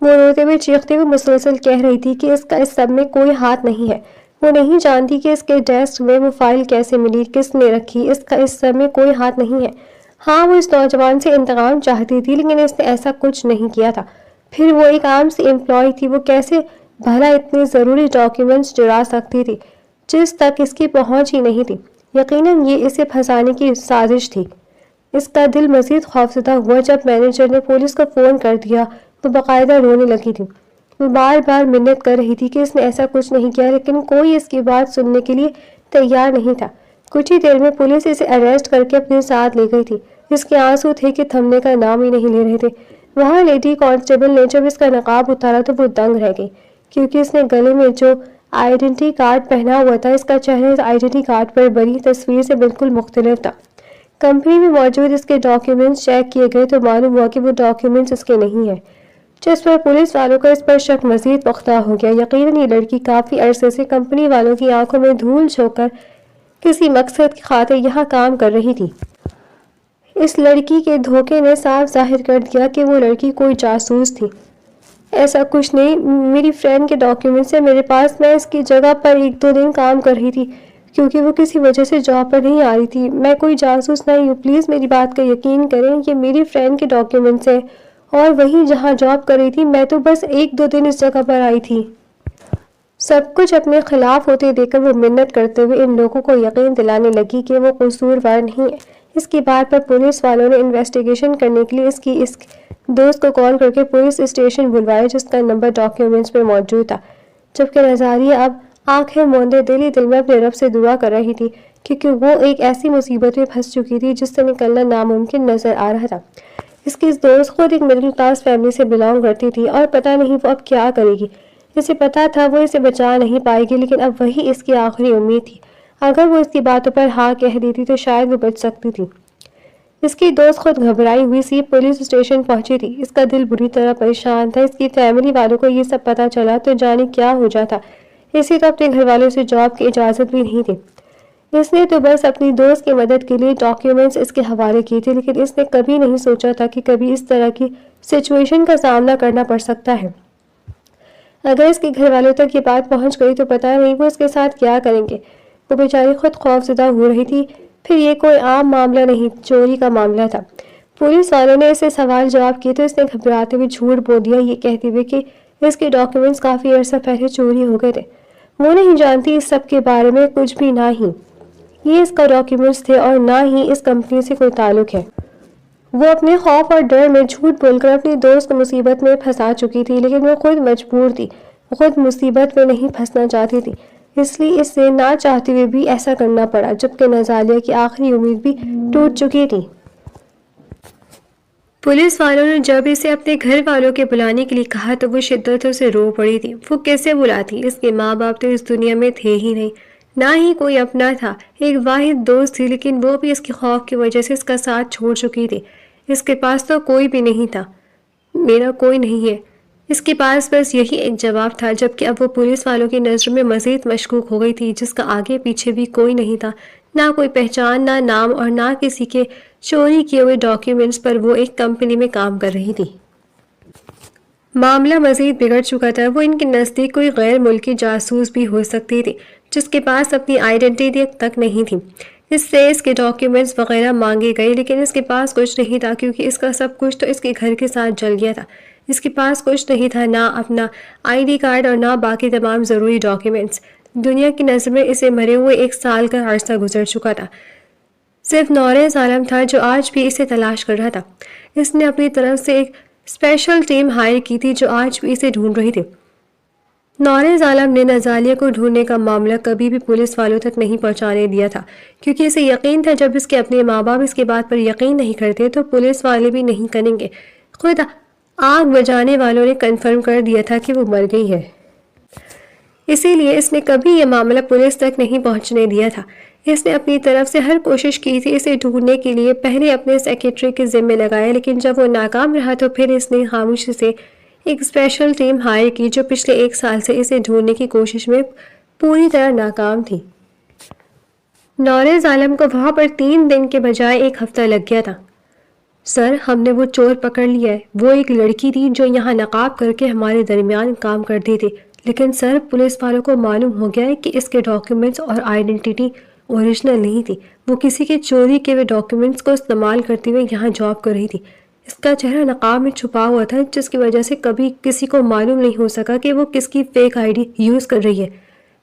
وہ روتے ہوئے چیختے ہوئے مسلسل کہہ رہی تھی کہ اس کا اس سب میں کوئی ہاتھ نہیں ہے۔ وہ نہیں جانتی کہ اس کے ڈیسک میں وہ فائل کیسے ملی، کس نے رکھی، اس کا اس سب میں کوئی ہاتھ نہیں ہے۔ ہاں، وہ اس نوجوان سے انتقام چاہتی تھی، لیکن اس نے ایسا کچھ نہیں کیا تھا۔ پھر وہ ایک عام سی امپلائی تھی، وہ کیسے بھلا اتنے ضروری ڈاکیومنٹس چرا سکتی تھی جس تک اس کی پہنچ ہی نہیں تھی۔ یقیناً یہ اسے پھنسانے کی سازش تھی۔ اس کا دل مزید خوفزدہ ہوا جب مینیجر نے پولیس کو فون کر دیا۔ وہ باقاعدہ رونے لگی تھی۔ وہ بار بار منت کر رہی تھی کہ اس نے ایسا کچھ نہیں کیا، لیکن کوئی اس کی بات سننے کے لیے تیار نہیں تھا۔ کچھ ہی دیر میں پولیس اسے اریسٹ کر کے اپنے ساتھ لے گئی تھی۔ اس کے آنسو تھے کہ تھمنے کا نام ہی نہیں لے رہے تھے۔ وہاں لیڈی کانسٹیبل نے جب اس کا نقاب اتارا تو وہ دنگ رہ گئی، کیونکہ اس نے گلے میں جو آئیڈینٹی کارڈ پہنا ہوا تھا، اس کا چہرہ اس آئیڈینٹی کارڈ پر بنی تصویر سے بالکل مختلف تھا۔ کمپنی میں موجود اس کے ڈاکیومنٹس چیک کیے گئے تو معلوم ہوا کہ وہ ڈاکیومنٹس اس کے نہیں ہیں، جس پر پولیس والوں کا اس پر شک مزید پختہ ہو گیا۔ یقیناً یہ لڑکی کافی عرصے سے کمپنی والوں کی آنکھوں میں دھول جھونک کر کسی مقصد کی خاطر یہاں کام کر رہی تھی۔ اس لڑکی کے دھوکے نے صاف ظاہر کر دیا کہ وہ لڑکی کوئی جاسوس تھی۔ ایسا کچھ نہیں، میری فرینڈ کے ڈاکیومنٹس ہیں میرے پاس، میں اس کی جگہ پر 1-2 دن کام کر رہی تھی کیونکہ وہ کسی وجہ سے جاب پر نہیں آ رہی تھی۔ میں کوئی جاسوس نہیں ہوں، پلیز میری بات کا یقین کریں، یہ میری فرینڈ کے ڈاکیومنٹس ہیں اور وہیں جہاں جاب کر رہی تھی، میں تو بس 1-2 دن اس جگہ پر آئی تھی۔ سب کچھ اپنے خلاف ہوتے دیکھ کر وہ منت کرتے ہوئے ان لوگوں کو یقین دلانے لگی کہ وہ قصوروار نہیں ہے۔ اس کی بات پر پولیس والوں نے انویسٹیگیشن کرنے کے لیے اس دوست کو کال کر کے پولیس اسٹیشن بلوایا، جس کا نمبر ڈاکیومنٹس میں موجود تھا۔ جبکہ نظاریہ اب آنکھیں موندے دل میں اپنے رب سے دعا کر رہی تھی، کیونکہ وہ ایک ایسی مصیبت میں پھنس چکی تھی جس سے نکلنا ناممکن نظر آ رہا تھا۔ اس کی دوست خود ایک مڈل کلاس فیملی سے بلانگ کرتی تھی اور پتہ نہیں وہ اب کیا کرے گی۔ اسے پتا تھا وہ اسے بچا نہیں پائے گی، لیکن اب وہی اس کی آخری امید تھی۔ اگر وہ اس کی باتوں پر ہاں کہہ دیتی تو شاید وہ بچ سکتی تھی۔ اس کی دوست خود گھبرائی ہوئی سی پولیس اسٹیشن پہنچی تھی۔ اس کا دل بری طرح پریشان تھا۔ اس کی فیملی والوں کو یہ سب پتا چلا تو جانے کیا ہو جاتا۔ اسے تو اپنے گھر والوں سے جاب کی اجازت بھی نہیں تھی۔ اس نے تو بس اپنی دوست کی مدد کے لیے ڈاکیومنٹس اس کے حوالے کیے تھے، لیکن اس نے کبھی نہیں سوچا تھا کہ کبھی اس طرح کی سچویشن کا سامنا کرنا پڑ سکتا ہے۔ اگر اس کے گھر والوں تک یہ بات پہنچ گئی تو پتہ نہیں وہ اس کے ساتھ کیا کریں گے۔ وہ بیچاری خود خوفزدہ ہو رہی تھی۔ پھر یہ کوئی عام معاملہ نہیں، چوری کا معاملہ تھا۔ پولیس والوں نے اسے سوال جواب کیے تو اس نے گھبراتے ہوئے جھوٹ بول دیا، یہ کہتے ہوئے کہ اس کے ڈاکیومنٹس کافی عرصہ پہلے چوری ہو گئے تھے۔ وہ نہیں جانتی اس سب کے بارے میں کچھ بھی، نہ ہی یہ اس کا ڈاکیومنٹس تھے اور نہ ہی اس کمپنی سے کوئی تعلق ہے۔ وہ اپنے خوف اور ڈر میں جھوٹ بول کر اپنی دوست کو مصیبت میں پھنسا چکی تھی، لیکن وہ خود مجبور تھی۔ وہ خود مصیبت میں نہیں پھنسنا چاہتی تھی، اس لیے اس سے نہ چاہتے ہوئے بھی ایسا کرنا پڑا، جبکہ نازالیہ کی آخری امید بھی ٹوٹ چکی تھی۔ پولیس والوں نے جب اسے اپنے گھر والوں کے بلانے کے لیے کہا تو وہ شدتوں سے رو پڑی تھی۔ وہ کیسے بلاتی؟ اس کے ماں باپ تو اس دنیا میں تھے ہی نہیں، نہ ہی کوئی اپنا تھا۔ ایک واحد دوست تھی، لیکن وہ بھی اس کے خوف کی وجہ سے اس کا ساتھ چھوڑ چکی تھی۔ اس کے پاس تو کوئی بھی نہیں تھا۔ میرا کوئی نہیں ہے، اس کے پاس بس یہی ایک جواب تھا، جبکہ اب وہ پولیس والوں کی نظروں میں مزید مشکوک ہو گئی تھی، جس کا آگے پیچھے بھی کوئی نہیں تھا، نہ کوئی پہچان، نہ نام اور نہ کسی کے چوری کیے ہوئے ڈاکیومنٹس پر۔ وہ ایک کمپنی میں کام کر رہی تھی۔ معاملہ مزید بگڑ چکا تھا۔ وہ ان کے نزدیک کوئی غیر ملکی جاسوس بھی ہو سکتی تھی، جس کے پاس اپنی آئیڈینٹی تک نہیں تھی۔ اس سے اس کے ڈاکیومنٹس وغیرہ مانگے گئے، لیکن اس کے پاس کچھ نہیں تھا، کیونکہ اس کا سب کچھ تو اس کے گھر کے ساتھ جل گیا تھا۔ اس کے پاس کچھ نہیں تھا، نہ اپنا ID کارڈ اور نہ باقی تمام ضروری ڈاکیومنٹس۔ دنیا کی نظر میں اسے مرے ہوئے 1 سال کا عرصہ گزر چکا تھا۔ صرف نورِ ظالم تھا جو آج بھی اسے تلاش کر رہا تھا۔ اس نے اپنی طرف سے ایک اسپیشل ٹیم ہائر کی تھی جو آج بھی اسے ڈھونڈ رہی تھی۔ نورِ ظالم نے نازالیہ کو ڈھونڈنے کا معاملہ کبھی بھی پولیس والوں تک نہیں پہنچانے دیا تھا، کیونکہ اسے یقین تھا جب اس کے اپنے ماں باپ اس کی بات پر یقین نہیں کرتے تو پولیس والے بھی نہیں کریں گے۔ خود آگ بجھانے والوں نے کنفرم کر دیا تھا کہ وہ مر گئی ہے۔ اسی لیے اس نے کبھی یہ معاملہ پولیس تک نہیں پہنچنے دیا تھا۔ اس نے اپنی طرف سے ہر کوشش کی تھی اسے ڈھونڈنے کے لیے، پہلے اپنے سیکریٹری کے ذمہ لگایا، لیکن جب وہ ناکام رہا تو پھر اس نے خاموشی سے ایک اسپیشل ٹیم ہائر کی جو پچھلے 1 سال سے اسے ڈھونڈنے کی کوشش میں پوری طرح ناکام تھی۔ نورِ ظالم کو وہاں پر 3 دن کے بجائے 1 ہفتہ لگ گیا تھا۔ سر، ہم نے وہ چور پکڑ لیا ہے۔ وہ ایک لڑکی تھی جو یہاں نقاب کر کے ہمارے درمیان کام کرتی تھی، لیکن سر پولیس والوں کو معلوم ہو گیا ہے کہ اس کے ڈاکیومنٹس اور آئیڈینٹی اوریجنل نہیں تھی۔ وہ کسی کے چوری کیے ہوئے ڈاکیومنٹس کو استعمال کرتے ہوئے یہاں جاب کر رہی تھی۔ اس کا چہرہ نقاب میں چھپا ہوا تھا، جس کی وجہ سے کبھی کسی کو معلوم نہیں ہو سکا کہ وہ کس کی فیک ID یوز کر رہی ہے۔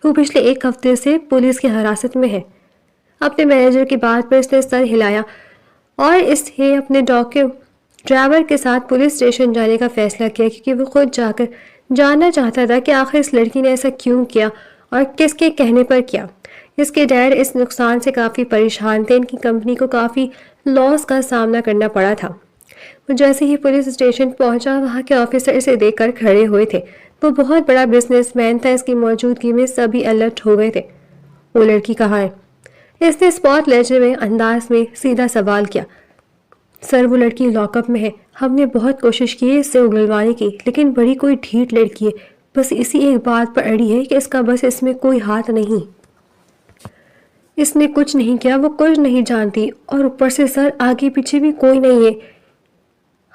وہ پچھلے 1 ہفتے سے پولیس کی حراست میں ہے۔ اپنے مینیجر کی بات پر اس نے سر ہلایا اور اسے اپنے ڈرائیور کے ساتھ پولیس اسٹیشن جانے کا فیصلہ کیا، کیونکہ وہ خود جا کر جاننا چاہتا تھا کہ آخر اس لڑکی نے ایسا کیوں کیا اور کس کے کہنے پر کیا۔ اس کے ڈیڈ اس نقصان سے کافی پریشان تھے، ان کی کمپنی کو کافی لاس کا سامنا کرنا پڑا تھا۔ وہ جیسے ہی پولیس اسٹیشن پہنچا، وہاں کے آفیسر اسے دیکھ کر کھڑے ہوئے تھے۔ وہ بہت بڑا بزنس مین تھا، اس کی موجودگی میں سبھی الرٹ ہو گئے تھے۔ وہ لڑکی کہاں ہے؟ اس نے اسپاٹ لیتے ہوئے انداز میں سیدھا سوال کیا۔ سر، وہ لڑکی لاک اپ میں ہے، ہم نے بہت کوشش کی اس سے اگلوانے کی، لیکن بڑی کوئی ڈھیٹ لڑکی ہے، بس اسی ایک بات پر اڑی ہے کہ اس کا بس اس میں کوئی ہاتھ نہیں، اس نے کچھ نہیں کیا، وہ کچھ نہیں جانتی، اور اوپر سے سر آگے پیچھے بھی کوئی نہیں ہے۔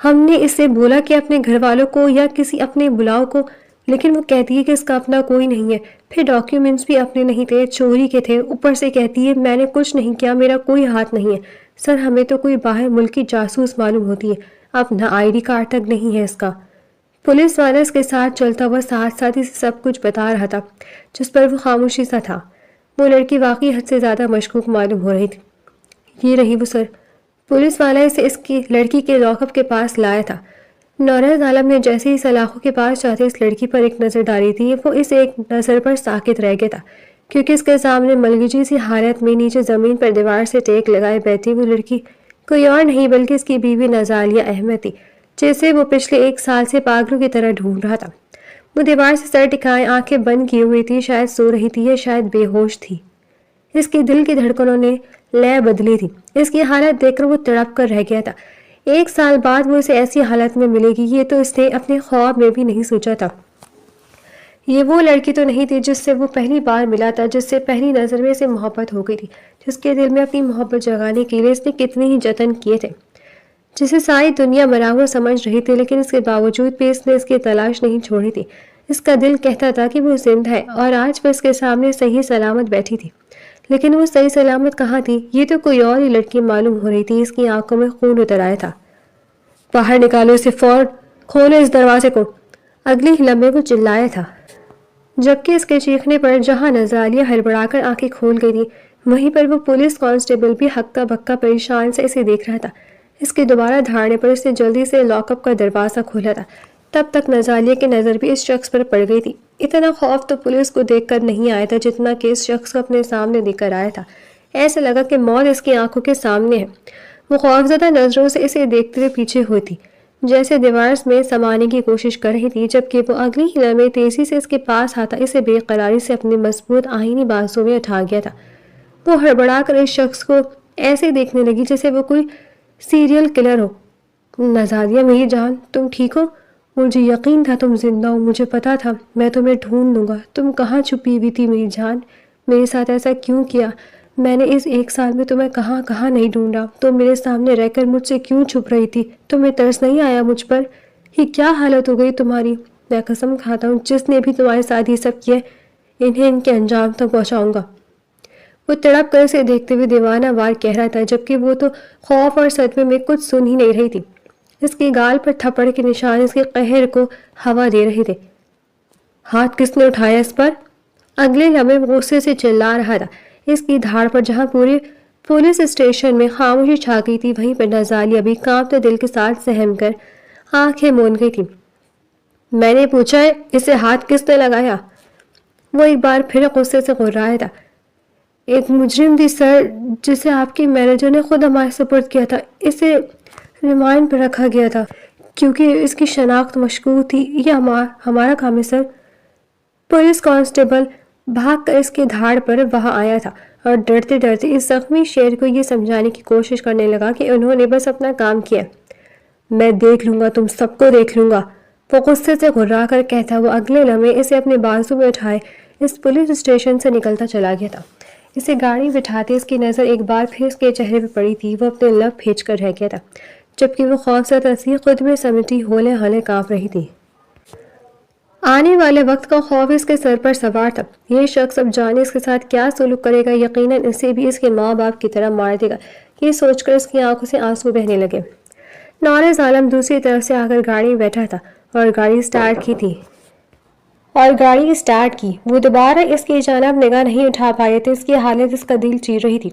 ہم نے اس سے بولا کہ اپنے گھر والوں کو یا کسی اپنے بلاؤ کو، لیکن وہ کہتی ہے کہ اس کا اپنا کوئی نہیں ہے، پھر ڈاکیومنٹس بھی اپنے نہیں تھے، چوری کے تھے، اوپر سے کہتی ہے میں نے کچھ نہیں کیا، میرا کوئی ہاتھ نہیں ہے۔ سر، ہمیں تو کوئی باہر ملک کی جاسوس معلوم ہوتی ہے، اپنا آئی ڈی کارڈ تک نہیں ہے اس کا۔ پولیس والا اس کے ساتھ چلتا ہوا ساتھ ساتھ اسے سب کچھ بتا رہا تھا، جس پر وہ خاموشی سا تھا۔ وہ لڑکی واقعی حد سے زیادہ مشکوک معلوم ہو رہی تھی۔ یہ رہی وہ سر۔ پولیس والا اسے اس کی لڑکی کے لاک اپ کے پاس لایا تھا۔ نورز عالم نے جیسے ہی سلاخوں کے پاس جاتے اس لڑکی پر ایک نظر ڈالی تھی، وہ اس ایک نظر پر ساکت رہ گیا تھا، کیونکہ اس کے سامنے ملگجی سی حالت میں نیچے زمین پر دیوار سے ٹیک لگائے بیٹھی وہ لڑکی کوئی اور نہیں بلکہ اس کی بیوی نزالیہ احمد تھی، جسے وہ پچھلے 1 سال سے پاگلوں کی طرح ڈھونڈ رہا تھا۔ وہ دیوار سے سر ٹکائے آنکھیں بند کیے ہوئی تھی، شاید سو رہی تھی یا شاید بے ہوش تھی۔ اس کے دل کی دھڑکنوں نے لے بدلی تھی۔ اس کی حالت دیکھ کر وہ تڑپ کر رہ گیا تھا۔ 1 سال بعد وہ اسے ایسی حالت میں ملے گی، یہ تو اس نے اپنے خواب میں بھی نہیں سوچا تھا۔ یہ وہ لڑکی تو نہیں تھی جس سے وہ پہلی بار ملا تھا، جس سے پہلی نظر میں اسے محبت ہو گئی تھی، جس کے دل میں اپنی محبت جگانے کے لیے اس نے کتنے ہی جتن کیے تھے، جسے ساری دنیا مرا ہوا سمجھ رہی تھی، لیکن اس کے باوجود بھی اس نے اس کی تلاش نہیں چھوڑی تھی۔ اس کا دل کہتا تھا کہ وہ زندہ ہے اور آج وہ اس کے سامنے صحیح سلامت بیٹھی تھی، لیکن وہ صحیح سلامت کہاں تھی؟ یہ تو کوئی اور ہی لڑکی معلوم ہو رہی تھی۔ اس کی آنکھوں میں خون اتر آیا تھا۔ باہر نکالو اسے، فوراً کھولو اس دروازے کو، اگلی ہی لمحے وہ چلایا تھا، جبکہ اس کے چیخنے پر جہاں نزالیہ ہڑبڑا کر آنکھیں کھول گئی تھی، وہیں پر وہ پولیس کانسٹیبل بھی ہکا بکا پریشان سے اسے دیکھ رہا تھا۔ اس کے دوبارہ دھاڑنے پر اس نے جلدی سے لاک اپ کا دروازہ کھولا تھا۔ تب تک نزالیہ کی نظر بھی اس شخص پر پڑ گئی تھی۔ اتنا خوف تو پولیس کو دیکھ کر نہیں آیا تھا جتنا کہ اس شخص کو اپنے سامنے دیکھ کر آیا تھا۔ ایسا لگا کہ موت اس کی آنکھوں کے سامنے ہے۔ وہ خوفزدہ نظروں سے اسے دیکھتے ہوئے پیچھے ہوئی تھی، جیسے دیوار میں سمانے کی کوشش کر رہی تھی، جبکہ وہ اگلی ہی لمحے تیزی سے اس کے پاس آتا اسے بے قراری سے اپنے مضبوط آہنی بازوں میں اٹھا گیا تھا۔ وہ ہڑبڑا کر اس شخص کو ایسے دیکھنے لگی جیسے وہ کوئی سیریل کلر ہو۔ نزالیہ میری جان، تم ٹھیک ہو؟ مجھے یقین تھا تم زندہ ہو، مجھے پتا تھا میں تمہیں ڈھونڈ لوں گا۔ تم کہاں چھپی ہوئی تھی میری جان؟ میرے ساتھ ایسا کیوں کیا؟ میں نے اس 1 سال میں تمہیں کہاں کہاں نہیں ڈھونڈا، تم میرے سامنے رہ کر مجھ سے کیوں چھپ رہی تھی؟ تمہیں ترس نہیں آیا مجھ پر؟ یہ کیا حالت ہو گئی تمہاری؟ میں قسم کھاتا ہوں جس نے بھی تمہارے ساتھ یہ سب کیا، انہیں ان کے انجام تک پہنچاؤں گا۔ وہ تڑپ کر اسے دیکھتے ہوئے دیوانہ وار کہہ رہا تھا، جبکہ وہ تو خوف اور صدمے میں کچھ سن ہی نہیں رہی تھی۔ اس کی گال پر تھپڑ کے نشان اس کے قہر کو ہوا دے رہے تھے۔ ہاتھ کس نے اٹھایا اس پر؟ اگلے لمحے وہ غصے سے چلا رہا تھا۔ اس کی دھاڑ پر جہاں پورے پولیس اسٹیشن میں خاموشی چھا گئی تھی، وہیں پر نزالیہ بھی کانپتے دل کے ساتھ سہم کر آنکھیں مون گئی تھی۔ میں نے پوچھا ہے اسے ہاتھ کس نے لگایا؟ وہ ایک بار پھر غصے سے غرایا تھا۔ ایک مجرم تھی سر، جسے آپ کے مینیجر نے خود ہمارے سپرد کیا تھا۔ اسے ریمانڈ پر رکھا گیا تھا کیونکہ اس کی شناخت مشکوک تھی۔ یہ ہمارا کام ہے سر۔ پولیس کانسٹیبل بھاگ کر اس کے دھاڑ پر وہاں آیا تھا اور ڈرتے ڈرتے اس زخمی شیر کو یہ سمجھانے کی کوشش کرنے لگا کہ انہوں نے بس اپنا کام کیا۔ میں دیکھ لوں گا، تم سب کو دیکھ لوں گا، وہ غصے سے گھرا کر کہتا وہ اگلے لمحے اسے اپنے بازو میں اٹھائے اس پولیس اسٹیشن سے نکلتا چلا گیا تھا۔ اسے گاڑی بٹھاتے اس کی نظر ایک بار پھر اس کے چہرے پہ پڑی تھی۔ وہ اپنے لب پھینچ کر رہ گیا تھا، جبکہ وہ خوفزدہ سی خود میں سمٹی ہولے ہالے کانپ رہی تھی۔ آنے والے وقت کا خوف اس کے سر پر سوار تھا۔ یہ شخص اب جانے اس کے ساتھ کیا سلوک کرے گا، یقیناً اسے بھی اس کے ماں باپ کی طرح مار دے گا۔ یہ سوچ کر اس کی آنکھوں سے آنسو بہنے لگے۔ نورز عالم دوسری طرف سے آ کر گاڑی میں بیٹھا تھا اور گاڑی سٹارٹ کی تھی۔ اور گاڑی اسٹارٹ کی۔ وہ دوبارہ اس کی جانب نگاہ نہیں اٹھا پائے تھے۔ اس کی حالت اس کا دل چیر رہی تھی۔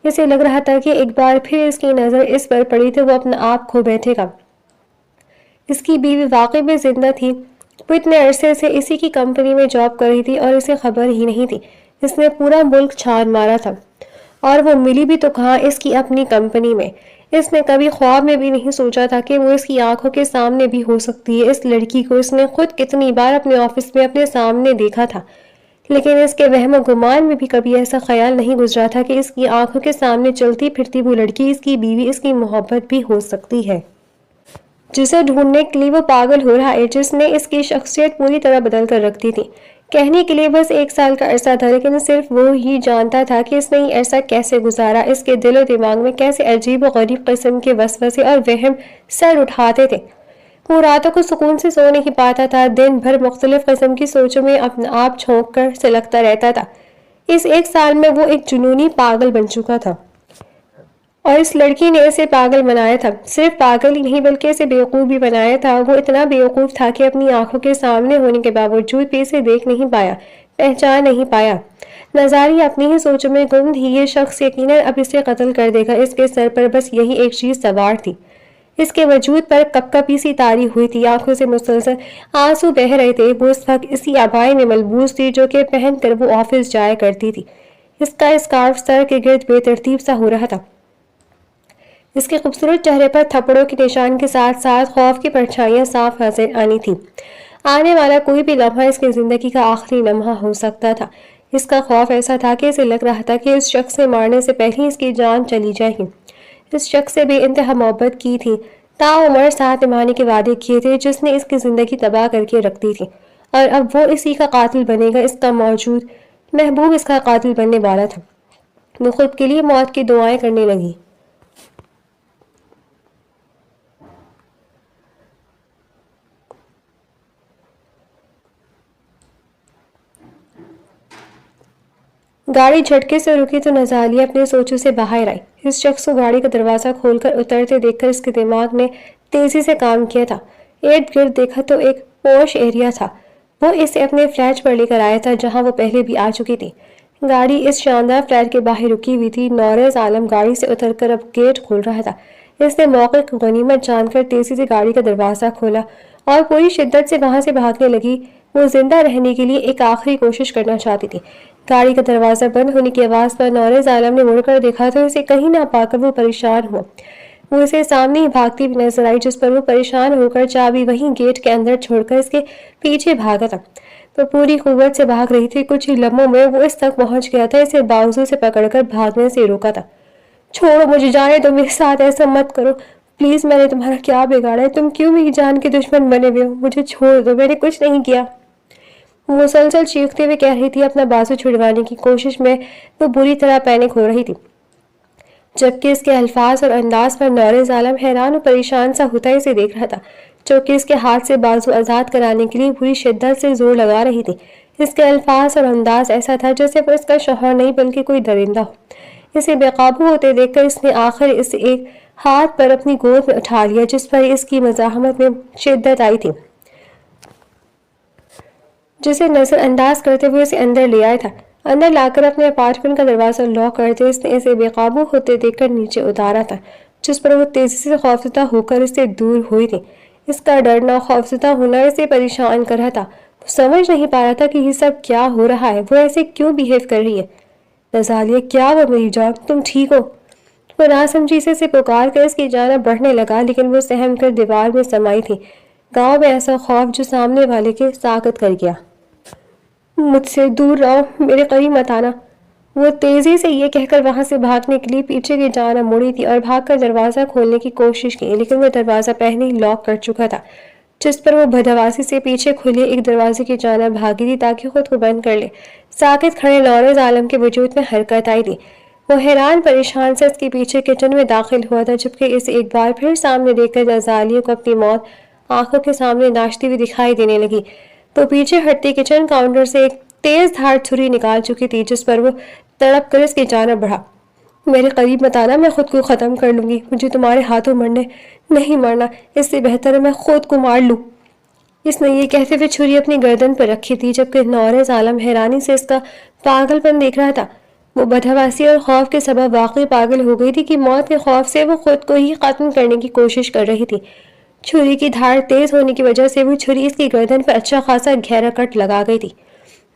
اسے لگ رہا تھا کہ ایک بار پھر اس کی نظر اس پر پڑی تو وہ اپنا آپ کھو بیٹھے گا۔ اس کی بیوی واقعی میں زندہ تھی۔ وہ اتنے عرصے سے اسی کی کمپنی میں جاب کر رہی تھی اور اسے خبر ہی نہیں تھی۔ اس نے پورا ملک چھان مارا تھا اور وہ ملی بھی تو کہاں، اس کی اپنی کمپنی میں۔ اس نے کبھی خواب میں بھی نہیں سوچا تھا کہ وہ اس کی آنکھوں کے سامنے بھی ہو سکتی ہے۔ اس لڑکی کو اس نے خود کتنی بار اپنے آفس میں اپنے سامنے دیکھا تھا، لیکن اس کے وہم و گمان میں بھی کبھی ایسا خیال نہیں گزرا تھا کہ اس کی آنکھوں کے سامنے چلتی پھرتی وہ لڑکی اس کی بیوی، اس کی محبت بھی ہو سکتی ہے، جسے ڈھونڈنے کے لیے وہ پاگل ہو رہا ہے، جس نے اس کی شخصیت پوری طرح بدل کر رکھ دی تھی۔ کہنے کے لیے بس 1 سال کا عرصہ تھا، لیکن صرف وہ ہی جانتا تھا کہ اس نے یہ عرصہ کیسے گزارا۔ اس کے دل و دماغ میں کیسے عجیب و غریب قسم کے وسوسے اور وہم سر اٹھاتے تھے۔ وہ راتوں کو سکون سے سو نہیں پاتا تھا، دن بھر مختلف قسم کی سوچوں میں اپنا آپ چھونک کر سلگتا رہتا تھا۔ اس 1 سال میں وہ ایک جنونی پاگل بن چکا تھا، اور اس لڑکی نے اسے پاگل بنایا تھا۔ صرف پاگل ہی نہیں بلکہ اسے بیوقوف بھی بنایا تھا۔ وہ اتنا بیوقوف تھا کہ اپنی آنکھوں کے سامنے ہونے کے باوجود بھی اسے دیکھ نہیں پایا، پہچان نہیں پایا۔ نظاری اپنی ہی سوچوں میں گم تھی۔ یہ شخص یقیناً اب اسے قتل کر دے گا۔ اس کے سر پر بس یہی ایک چیز سوار تھی۔ اس کے وجود پر کپ کپی سی تاری ہوئی تھی، آنکھوں سے مسلسل آنسو بہہ رہے تھے۔ وہ اس وقت اسی عبائی میں ملبوس تھی جو کہ پہن کر وہ آفس جایا کرتی تھی۔ اس کا اسکارف سر کے گرد بے ترتیب سا ہو رہا تھا۔ اس کے خوبصورت چہرے پر تھپڑوں کے نشان کے ساتھ ساتھ خوف کی پرچھائیاں صاف نظر آنی تھی۔ آنے والا کوئی بھی لمحہ اس کی زندگی کا آخری لمحہ ہو سکتا تھا۔ اس کا خوف ایسا تھا کہ اسے لگ رہا تھا کہ اس شخص سے مارنے سے پہلے اس کی جان چلی جائے گی۔ اس شخص سے بے انتہا محبت کی تھی، تاعمر ساتھ نبھانے کے وعدے کیے تھے، جس نے اس کی زندگی تباہ کر کے رکھ دی تھی، اور اب وہ اسی کا قاتل بنے گا۔ اس کا موجود محبوب اس کا قاتل بننے والا تھا۔ وہ خود کے لیے موت کی دعائیں کرنے لگی۔ گاڑی جھٹکے سے رکی تو نزالیہ اپنے سوچوں سے باہر آئی۔ اس شخص کو گاڑی کا دروازہ کھول کر اترتے دیکھ کر اس کے دماغ نے تیزی سے کام کیا تھا۔ ارد گرد دیکھا تو ایک پوش ایریا تھا۔ وہ اسے اپنے فلیٹ پر لے کر آیا تھا، جہاں وہ پہلے بھی آ چکی تھی۔ گاڑی اس شاندار فلیٹ کے باہر رکی ہوئی تھی۔ نورز عالم گاڑی سے اتر کر اب گیٹ کھول رہا تھا۔ اس نے موقع کو غنیمت جان کر تیزی سے گاڑی کا دروازہ کھولا اور پوری شدت سے وہاں سے بھاگنے لگی۔ وہ زندہ رہنے کے لیے ایک آخری کوشش کرنا چاہتی تھی۔ گاڑی کا دروازہ بند ہونے کی آواز پر نورز عالم نے مڑ کر دیکھا تو اسے کہیں نہ پا کر وہ پریشان ہوا۔ وہ اسے سامنے ہی بھاگتی ہوئی نظر آئی، جس پر وہ پریشان ہو کر چابی وہیں گیٹ کے اندر چھوڑ کر اس کے پیچھے بھاگا تھا۔ وہ پوری قوت سے بھاگ رہی تھی۔ کچھ ہی لمحوں میں وہ اس تک پہنچ گیا تھا، اسے بازو سے پکڑ کر بھاگنے سے روکا تھا۔ چھوڑو مجھے، جانے دو، میرے ساتھ ایسا مت کرو پلیز، میں نے تمہارا کیا بگاڑا ہے؟ تم کیوں میری جان کے دشمن بنے ہوئے ہو؟ مجھے چھوڑ دو، میں نے کچھ نہیں کیا۔ وہ مسلسل چیختے ہوئے کہہ رہی تھی۔ اپنا بازو چھڑوانے کی کوشش میں وہ بری طرح پینک ہو رہی تھی، جبکہ اس کے الفاظ اور انداز پر نورز عالم حیران و پریشان سا ہوتا اسے دیکھ رہا تھا، جو کہ اس کے ہاتھ سے بازو آزاد کرانے کے لیے پوری شدت سے زور لگا رہی تھی۔ اس کے الفاظ اور انداز ایسا تھا جیسے وہ اس کا شوہر نہیں بلکہ کوئی درندہ ہو۔ اسے بے قابو ہوتے دیکھ کر اس نے آخر اسے ایک ہاتھ پر اپنی گود میں اٹھا لیا، جس پر اس کی مزاحمت میں شدت آئی تھی، جسے نظر انداز کرتے ہوئے اسے اندر لے آیا تھا۔ اندر لا کر اپنے اپارٹمنٹ کا دروازہ لاک کرتے اس نے اسے بے قابو ہوتے دیکھ کر نیچے اتارا تھا، جس پر وہ تیزی سے خوفزدہ ہو کر اس سے دور ہوئی تھی۔ اس کا ڈرنا، خوفزدہ ہونا اسے پریشان کر رہا تھا۔ وہ سمجھ نہیں پا رہا تھا کہ یہ سب کیا ہو رہا ہے، وہ ایسے کیوں بیہیو کر رہی ہے۔ نزالیہ، کیا وہ میری جان، تم ٹھیک ہو؟ وہ ناسمجھی سے اسے پکار کر اس کی جانب بڑھنے لگا، لیکن وہ سہم کر دیوار میں سمائی تھی۔ گاؤں میں ایسا خوف جو سامنے والے کے ساکت کر گیا۔ مجھ سے دور رہو، میرے قریب مت آنا۔ وہ تیزی سے یہ کہہ کر وہاں سے بھاگنے کے لیے پیچھے کی جانب مڑی تھی اور بھاگ کر دروازہ کھولنے کی کوشش کی، لیکن وہ دروازہ پہلے ہی لاک کر چکا تھا، جس پر وہ بدحواسی سے پیچھے کھلے ایک دروازے کی جانب بھاگی تھی تاکہ خود کو بند کر لے۔ ساکت کھڑے نورز عالم کے وجود میں حرکت آئی تھی۔ وہ حیران پریشان سے اس کے پیچھے کچن میں داخل ہوا تھا، جبکہ اسے ایک بار پھر سامنے دیکھ کر نزالیہ کو اپنی موت آنکھوں کے سامنے ناچتی ہوئی دکھائی دینے لگی۔ وہ پیچھے ہٹتی کچن کاؤنٹر سے ایک تیز دھار چھری نکال چکی تھی، جس پر وہ تڑپ کر اس کی جانب بڑھا۔ میرے قریب مت آنا، میں خود کو ختم کر لوں گی، مجھے تمہارے ہاتھوں نہیں مرنا، اس سے بہتر ہے میں خود کو مار لوں۔ اس نے یہ کہتے ہوئے چھری اپنی گردن پر رکھی تھی، جبکہ نورز عالم حیرانی سے اس کا پاگل پن دیکھ رہا تھا۔ وہ بدحواسی اور خوف کے سبب واقعی پاگل ہو گئی تھی کہ موت کے خوف سے وہ خود کو ہی ختم کرنے کی کوشش کر رہی تھی۔ چھری کی دھاڑ تیز ہونے کی وجہ سے وہ چھری اس کی گردن پر اچھا خاصا گہرا کٹ لگا گئی تھی۔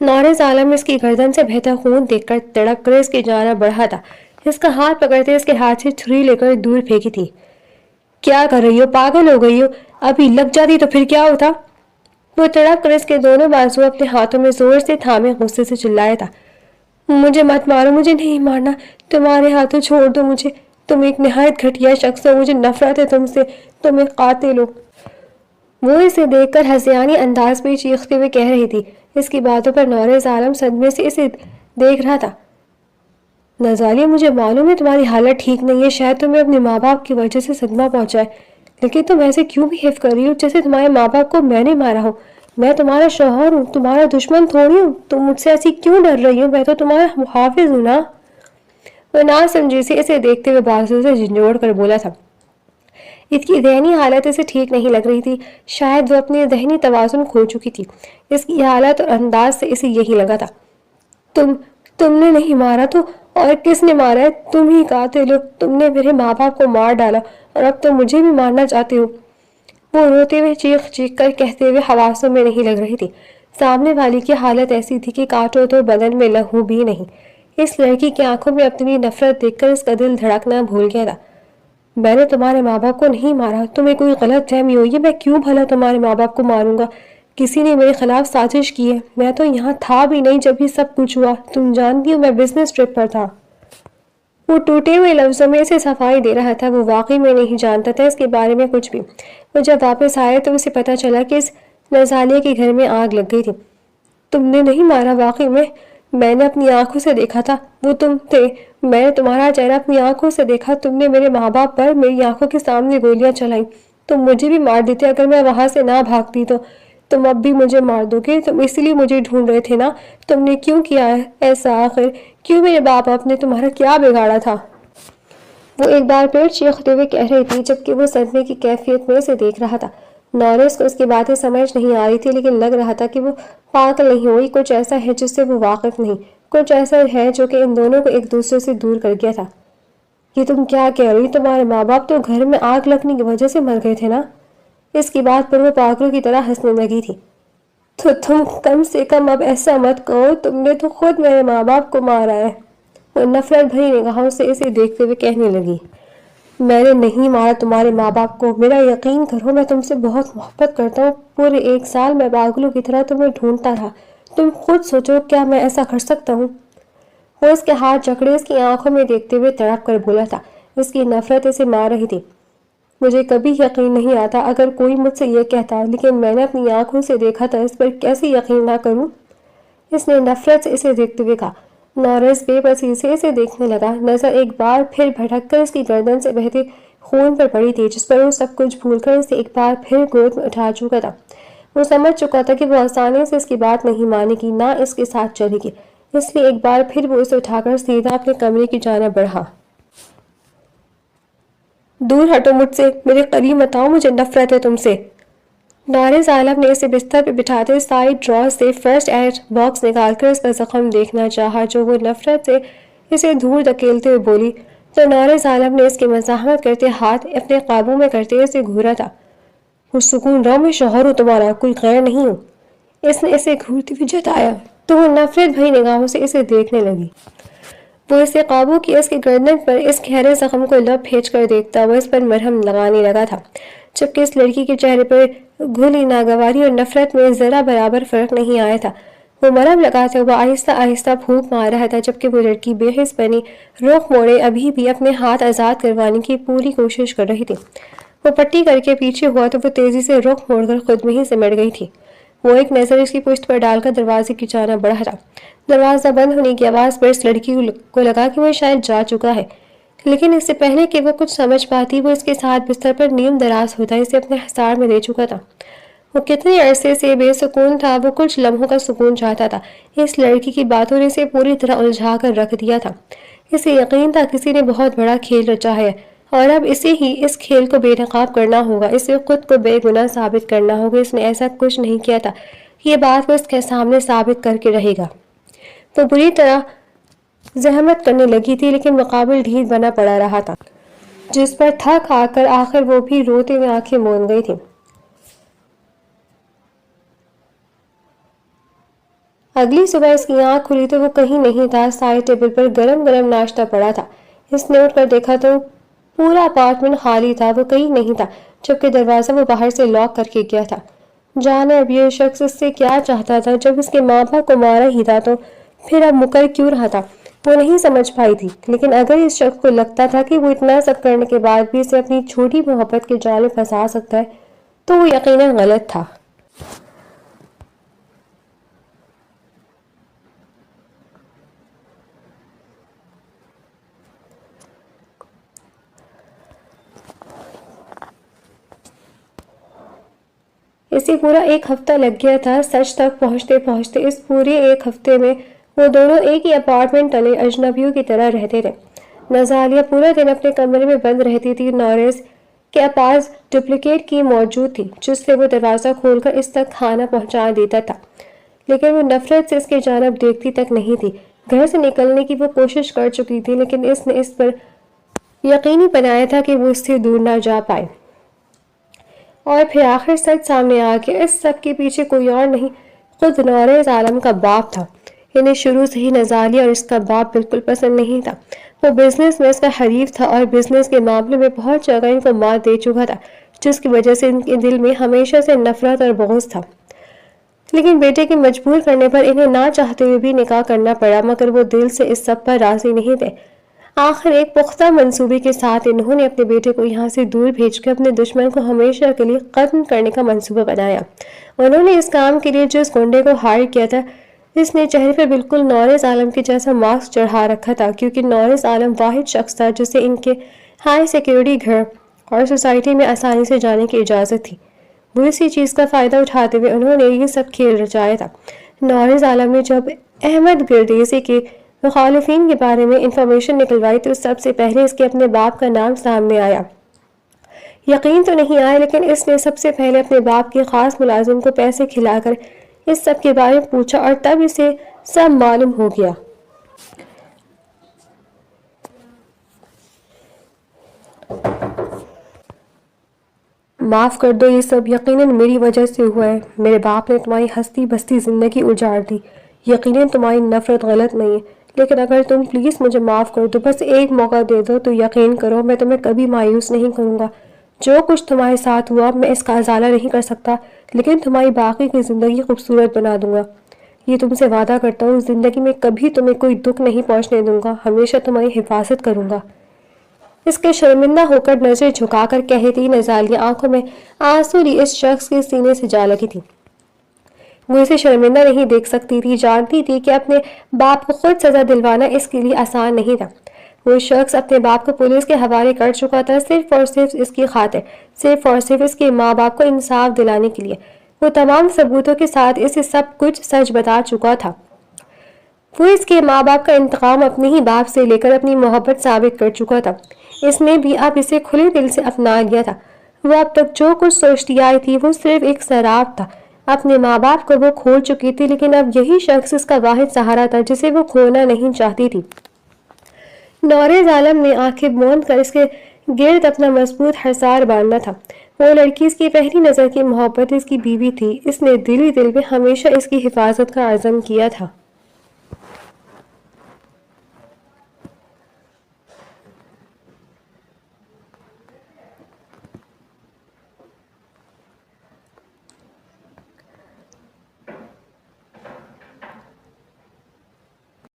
نورز عالم اس کی گردن سے بہتا خون دیکھ کر تڑپ کر اس کی جانب بڑھا تھا۔ اس کا ہاتھ پکڑتے اس کے ہاتھ سے چھری لے کر دور پھینکی تھی۔ کیا کر رہی ہو؟ پاگل ہو گئی ہو؟ ابھی لگ جاتی تو پھر کیا ہوتا؟ وہ تڑپ کر اس کے دونوں بازو اپنے ہاتھوں میں زور سے تھامے غصے سے چلایا تھا۔ مجھے مت مارو، مجھے نہیں مارنا، تمہارے ہاتھوں چھوڑ دو مجھے، تم ایک نہایت گھٹیا شخص ہو، مجھے نفرت ہے تم سے، تم ایک قاتل ہو۔ وہ اسے دیکھ کر ہسیانی انداز میں چیختے ہوئے کہہ رہی تھی۔ اس کی باتوں پر نورز عالم صدمے سے اسے دیکھ رہا تھا۔ نزالیہ، مجھے معلوم ہے تمہاری حالت ٹھیک نہیں ہے، شاید تمہیں اپنے ماں باپ کی وجہ سے صدمہ پہنچا ہے، لیکن تم ایسے کیوں بہیو کر رہی ہو جیسے تمہارے ماں باپ کو میں نے مارا ہو؟ میں تمہارا شوہر ہوں، تمہارا دشمن تھوڑی ہوں، تم مجھ سے ایسی کیوں ڈر رہی ہو؟ میں تو تمہارا محافظ ہوں نا۔ وہ نا سمجھی سے اسے دیکھتے ہوئے بازو سے جھنجھوڑ کر بولا تھا۔ اس کی ذہنی حالت اسے ٹھیک نہیں لگ رہی تھی، شاید وہ اپنی ذہنی توازن کھو چکی تھی۔ اس کی حالت اور انداز سے اسے یہی لگا تھا۔ تم نے نہیں مارا تو اور کس نے مارا ہے؟ تم ہی قاتل ہو، تم نے میرے ماں باپ کو مار ڈالا اور اب تم مجھے بھی مارنا چاہتے ہو۔ وہ روتے ہوئے چیخ چیخ کر کہتے ہوئے حواسوں میں نہیں لگ رہی تھی۔ سامنے والی کی حالت ایسی تھی کہ کاٹو تو بدن میں لہو بھی نہیں۔ اس لڑکی کی آنکھوں میں اپنی نفرت دیکھ کر اس کا دل دھڑکنا بھول گیا تھا۔ میں نے تمہارے ماں باپ کو نہیں مارا، تمہیں کوئی غلط فہمی ہوئی ہے، میں کیوں بھلا تمہارے ماں باپ کو ماروں گا؟ کسی نے میرے خلاف سازش کی ہے، میں تو یہاں تھا بھی نہیں جب یہ سب کچھ ہوا، تم جانتی ہو میں بزنس ٹرپ پر تھا۔ وہ ٹوٹے ہوئے لفظوں میں اسے صفائی دے رہا تھا۔ وہ واقعی میں نہیں جانتا تھا اس کے بارے میں کچھ بھی۔ وہ جب واپس آیا تو اسے پتہ چلا کہ اس نزالیہ کے گھر میں آگ لگ گئی تھی۔ تم نے نہیں مارا؟ واقعی میں نے اپنی آنکھوں سے دیکھا تھا، وہ تم تھے، میں نے تمہارا چہرہ اپنی آنکھوں سے دیکھا، تم نے میرے ماں باپ پر میری آنکھوں کے سامنے گولیاں چلائیں، تم مجھے بھی مار دیتے اگر میں وہاں سے نہ بھاگتی تو۔ تم اب بھی مجھے مار دو گے، تم اسی لیے مجھے ڈھونڈ رہے تھے نا؟ تم نے کیوں کیا ایسا آخر؟ کیوں میرے باپ نے تمہارا کیا بگاڑا تھا؟ وہ ایک بار پھر چیختے ہوئے کہہ رہی تھی، جبکہ وہ صدمے کی کیفیت میں اسے دیکھ رہا تھا۔ نورس کو اس کی باتیں سمجھ نہیں آ رہی تھی، لیکن لگ رہا تھا کہ وہ پاگل نہیں ہوئی، کچھ ایسا ہے جس سے وہ واقف نہیں، کچھ ایسا ہے جو کہ ان دونوں کو ایک دوسرے سے دور کر گیا تھا۔ یہ تم کیا کہہ رہی؟ تمہارے ماں باپ تو گھر میں آگ لگنے کی وجہ سے مر گئے تھے نا؟ اس کی بات پر وہ پاگلوں کی طرح ہنسنے لگی تھی۔ تو تم کم سے کم اب ایسا مت کہو، تم نے تو خود میرے ماں باپ کو مارا ہے۔ وہ نفرت بھری نگاہوں سے اسے دیکھتے ہوئے کہنے لگی، میں نے نہیں مارا تمہارے ماں باپ کو، میرا یقین کرو میں تم سے بہت محبت کرتا ہوں، پورے 1 سال میں پاگلوں کی طرح تمہیں ڈھونڈتا رہا، تم خود سوچو کیا میں ایسا کر سکتا ہوں؟ وہ اس کے ہاتھ جکڑے اس کی آنکھوں میں دیکھتے ہوئے تڑپ کر بولا تھا۔ اس کی نفرت اسے مار رہی تھی۔ مجھے کبھی یقین نہیں آتا اگر کوئی مجھ سے یہ کہتا، لیکن میں نے اپنی آنکھوں سے دیکھا تھا، اس پر کیسے یقین نہ کروں؟ اس نے نفرت سے اسے دیکھتے ہوئے کہا۔ نورس بے بسی سے اسے دیکھنے لگا، نظر ایک بار پھر بھٹک کر اس کی گردن سے بہتے خون پر پڑی تھی، جس پر وہ سب کچھ بھول کر اسے ایک بار پھر گود میں اٹھا چکا تھا۔ وہ سمجھ چکا تھا کہ وہ آسانی سے اس کی بات نہیں مانے گی، نہ اس کے ساتھ چلے گی، اس لیے ایک بار پھر وہ اسے اٹھا کر سیدھا اپنے کمرے کی جانب بڑھا۔ دور ہٹو مجھ سے، میرے قریب مت آؤ، مجھے نفرت ہے تم سے۔ نورس عالم نے اسے بستر پہ بٹھاتے سائیڈ ڈرا سے فرسٹ ایڈ باکس نکال کر اس کا زخم دیکھنا چاہا، جو وہ نفرت سے اسے دور دھکیلتے ہوئے بولی، تو نورس عالم نے اس کی مزاحمت کرتے ہاتھ اپنے قابو میں کرتے اسے گھورا تھا۔ سکون رہو، میں شوہر ہوں تمہارا، کوئی غیر نہیں ہوں۔ اس نے اسے گھورتے ہوئے جتایا تو وہ نفرت بھری نگاہوں سے اسے دیکھنے لگی۔ وہ اسے قابو کیا، اس کے گردن پر اس گہرے زخم کو لب پھینچ کر دیکھتا وہ اس پر مرہم لگانے لگا تھا، جبکہ اس لڑکی کے چہرے پر گھلی ناگواری اور نفرت میں ذرا برابر فرق نہیں آیا تھا۔ وہ مرہم لگاتے ہوا آہستہ آہستہ پھونک مار رہا تھا، جبکہ وہ لڑکی بے حس بنی رخ موڑے ابھی بھی اپنے ہاتھ آزاد کروانے کی پوری کوشش کر رہی تھی۔ وہ پٹی کر کے پیچھے ہوا تو وہ تیزی سے رخ موڑ کر خود میں ہی سمٹ گئی تھی۔ وہ ایک نظر اس کی پشت پر ڈال کر دروازے کی جانب بڑھا تھا۔ دروازہ بند ہونے کی آواز پر اس لڑکی کو لگا کہ وہ شاید جا چکا ہے، لیکن اس سے پہلے کہ وہ کچھ سمجھ پاتی وہ اس کے ساتھ بستر پر نیم دراز ہوتا اسے اپنے حصار میں لے چکا تھا۔ وہ کتنے عرصے سے بے سکون تھا، وہ کچھ لمحوں کا سکون چاہتا تھا۔ اس لڑکی کی باتوں نے اسے پوری طرح الجھا کر رکھ دیا تھا۔ اسے یقین تھا کسی نے بہت بڑا کھیل رچا ہے، اور اب اسے ہی اس کھیل کو بے نقاب کرنا ہوگا، اسے خود کو بے گناہ ثابت کرنا ہوگا۔ اس نے ایسا کچھ نہیں کیا تھا، یہ بات وہ اس کے سامنے ثابت کر کے رہے گا۔ وہ بری طرح زحمت کرنے لگی تھی لیکن مقابل ڈھیل بنا پڑا رہا تھا، جس پر تھک آ کر آخر وہ بھی روتے ہوئے آنکھیں موند گئی تھی۔ اگلی صبح اس کی آنکھ کھلی تو وہ کہیں نہیں تھا، سائڈ ٹیبل پر گرم گرم ناشتہ پڑا تھا۔ اس نے اٹھ کر دیکھا تو پورا اپارٹمنٹ خالی تھا، وہ کہیں نہیں تھا، جبکہ دروازہ وہ باہر سے لاک کر کے گیا تھا۔ جانے اب یہ شخص اس سے کیا چاہتا تھا، جب اس کے ماں باپ کو مارا ہی تھا تو پھر اب مکر کیوں رہا تھا، وہ نہیں سمجھ پائی تھی۔ لیکن اگر اس شخص کو لگتا تھا کہ وہ اتنا سب کرنے کے بعد بھی اسے اپنی چھوٹی محبت کے جال میں پھنسا سکتا ہے تو وہ یقیناً غلط تھا۔ اسے پورا ایک ہفتہ لگ گیا تھا سچ تک پہنچتے پہنچتے۔ اس پورے ایک ہفتے میں وہ دونوں ایک ہی اپارٹمنٹ تلے اجنبیوں کی طرح رہتے تھے۔ نازالیہ پورا دن اپنے کمرے میں بند رہتی تھی، نورس کے پاس ڈپلیکیٹ کی موجود تھی جس سے وہ دروازہ کھول کر اس تک کھانا پہنچا دیتا تھا، لیکن وہ نفرت سے اس کی جانب دیکھتی تک نہیں تھی۔ گھر سے نکلنے کی وہ کوشش کر چکی تھی لیکن اس نے اس پر یقینی بنایا تھا کہ وہ اس سے دور نہ جا پائے۔ اور پھر آخر سچ سامنے آ کے اس سب کے پیچھے کوئی اور نہیں، خود نورس عالم کا باپ تھا۔ انہیں شروع سے ہی نازالیہ اور اس کا باپ بالکل پسند نہیں تھا۔ وہ بزنس میں اس کا حریف تھا اور بزنس کے معاملے میں بہت جگہ ان کو مات دے چکا تھا، جس کی وجہ سے ان کے دل میں ہمیشہ سے نفرت اور بغض تھا۔ لیکن بیٹے کے مجبور کرنے پر انہیں نہ چاہتے ہوئے بھی نکاح کرنا پڑا، مگر وہ دل سے اس سب پر راضی نہیں تھے۔ آخر ایک پختہ منصوبے کے ساتھ انہوں نے اپنے بیٹے کو یہاں سے دور بھیج کر اپنے دشمن کو ہمیشہ کے لیے ختم کرنے کا منصوبہ بنایا۔ انہوں نے اس کام کے لیے جس گنڈے کو ہائر کیا تھا، اس نے چہرے پر بالکل نورس عالم کے جیسا ماسک چڑھا رکھا تھا، کیونکہ نورس عالم واحد شخص تھا جسے ان کے ہائی سیکیورٹی گھر اور سوسائٹی میں آسانی سے جانے کی اجازت تھی۔ وہ اسی چیز کا فائدہ اٹھاتے ہوئے انہوں نے یہ سب کھیل رچایا تھا۔ نورس عالم نے جب احمد گردیسی کے مخالفین کے بارے میں انفارمیشن نکلوائی تو سب سے پہلے اس کے اپنے باپ کا نام سامنے آیا۔ یقین تو نہیں آیا، لیکن اس نے سب سے پہلے اپنے باپ کے خاص ملازم کو پیسے کھلا کر اس سب کے بارے میں پوچھا اور تب اسے سب معلوم ہو گیا۔ معاف کر دو، یہ سب یقیناً میری وجہ سے ہوا ہے۔ میرے باپ نے تمہاری ہستی بستی زندگی اجاڑ دی۔ یقیناً تمہاری نفرت غلط نہیں ہے، لیکن اگر تم پلیز مجھے معاف کر دو، بس ایک موقع دے دو، تو یقین کرو میں تمہیں کبھی مایوس نہیں کروں گا۔ جو کچھ تمہارے ساتھ ہوا میں اس کا ازالہ نہیں کر سکتا، لیکن تمہاری باقی کی زندگی خوبصورت بنا دوں گا۔ یہ تم سے وعدہ کرتا ہوں، زندگی میں کبھی تمہیں کوئی دکھ نہیں پہنچنے دوں گا، ہمیشہ تمہاری حفاظت کروں گا۔ اس کے شرمندہ ہو کر نظر جھکا کر کہتی نازالیہ آنکھوں میں آنسو لی اس شخص کے سینے سے جا لگی تھی۔ وہ اسے شرمندہ نہیں دیکھ سکتی تھی، جانتی تھی کہ اپنے باپ کو خود سزا دلوانا اس کے لیے آسان نہیں تھا۔ وہ شخص اپنے باپ کو پولیس کے حوالے کر چکا تھا، صرف اور صرف اس کی خاطر، صرف اور صرف اس کے ماں باپ کو انصاف دلانے کے لیے۔ وہ تمام ثبوتوں کے ساتھ اسے سب کچھ سچ بتا چکا تھا۔ وہ اس کے ماں باپ کا انتقام اپنے ہی باپ سے لے کر اپنی محبت ثابت کر چکا تھا۔ اس نے بھی اب اسے کھلے دل سے اپنا لیا تھا۔ وہ اب تک جو کچھ سوچتی آئی تھی وہ صرف ایک سراب تھا۔ اپنے ماں باپ کو وہ کھو چکی تھی، لیکن اب یہی شخص اس کا واحد سہارا تھا جسے وہ کھونا نہیں چاہتی تھی۔ نورس عالم نے آنکھیں موند کر اس کے گرد اپنا مضبوط حصار باندھا تھا۔ وہ لڑکی اس کی پہلی نظر کی محبت اس کی بیوی تھی۔ اس نے دل ہی دل میں ہمیشہ اس کی حفاظت کا عزم کیا تھا۔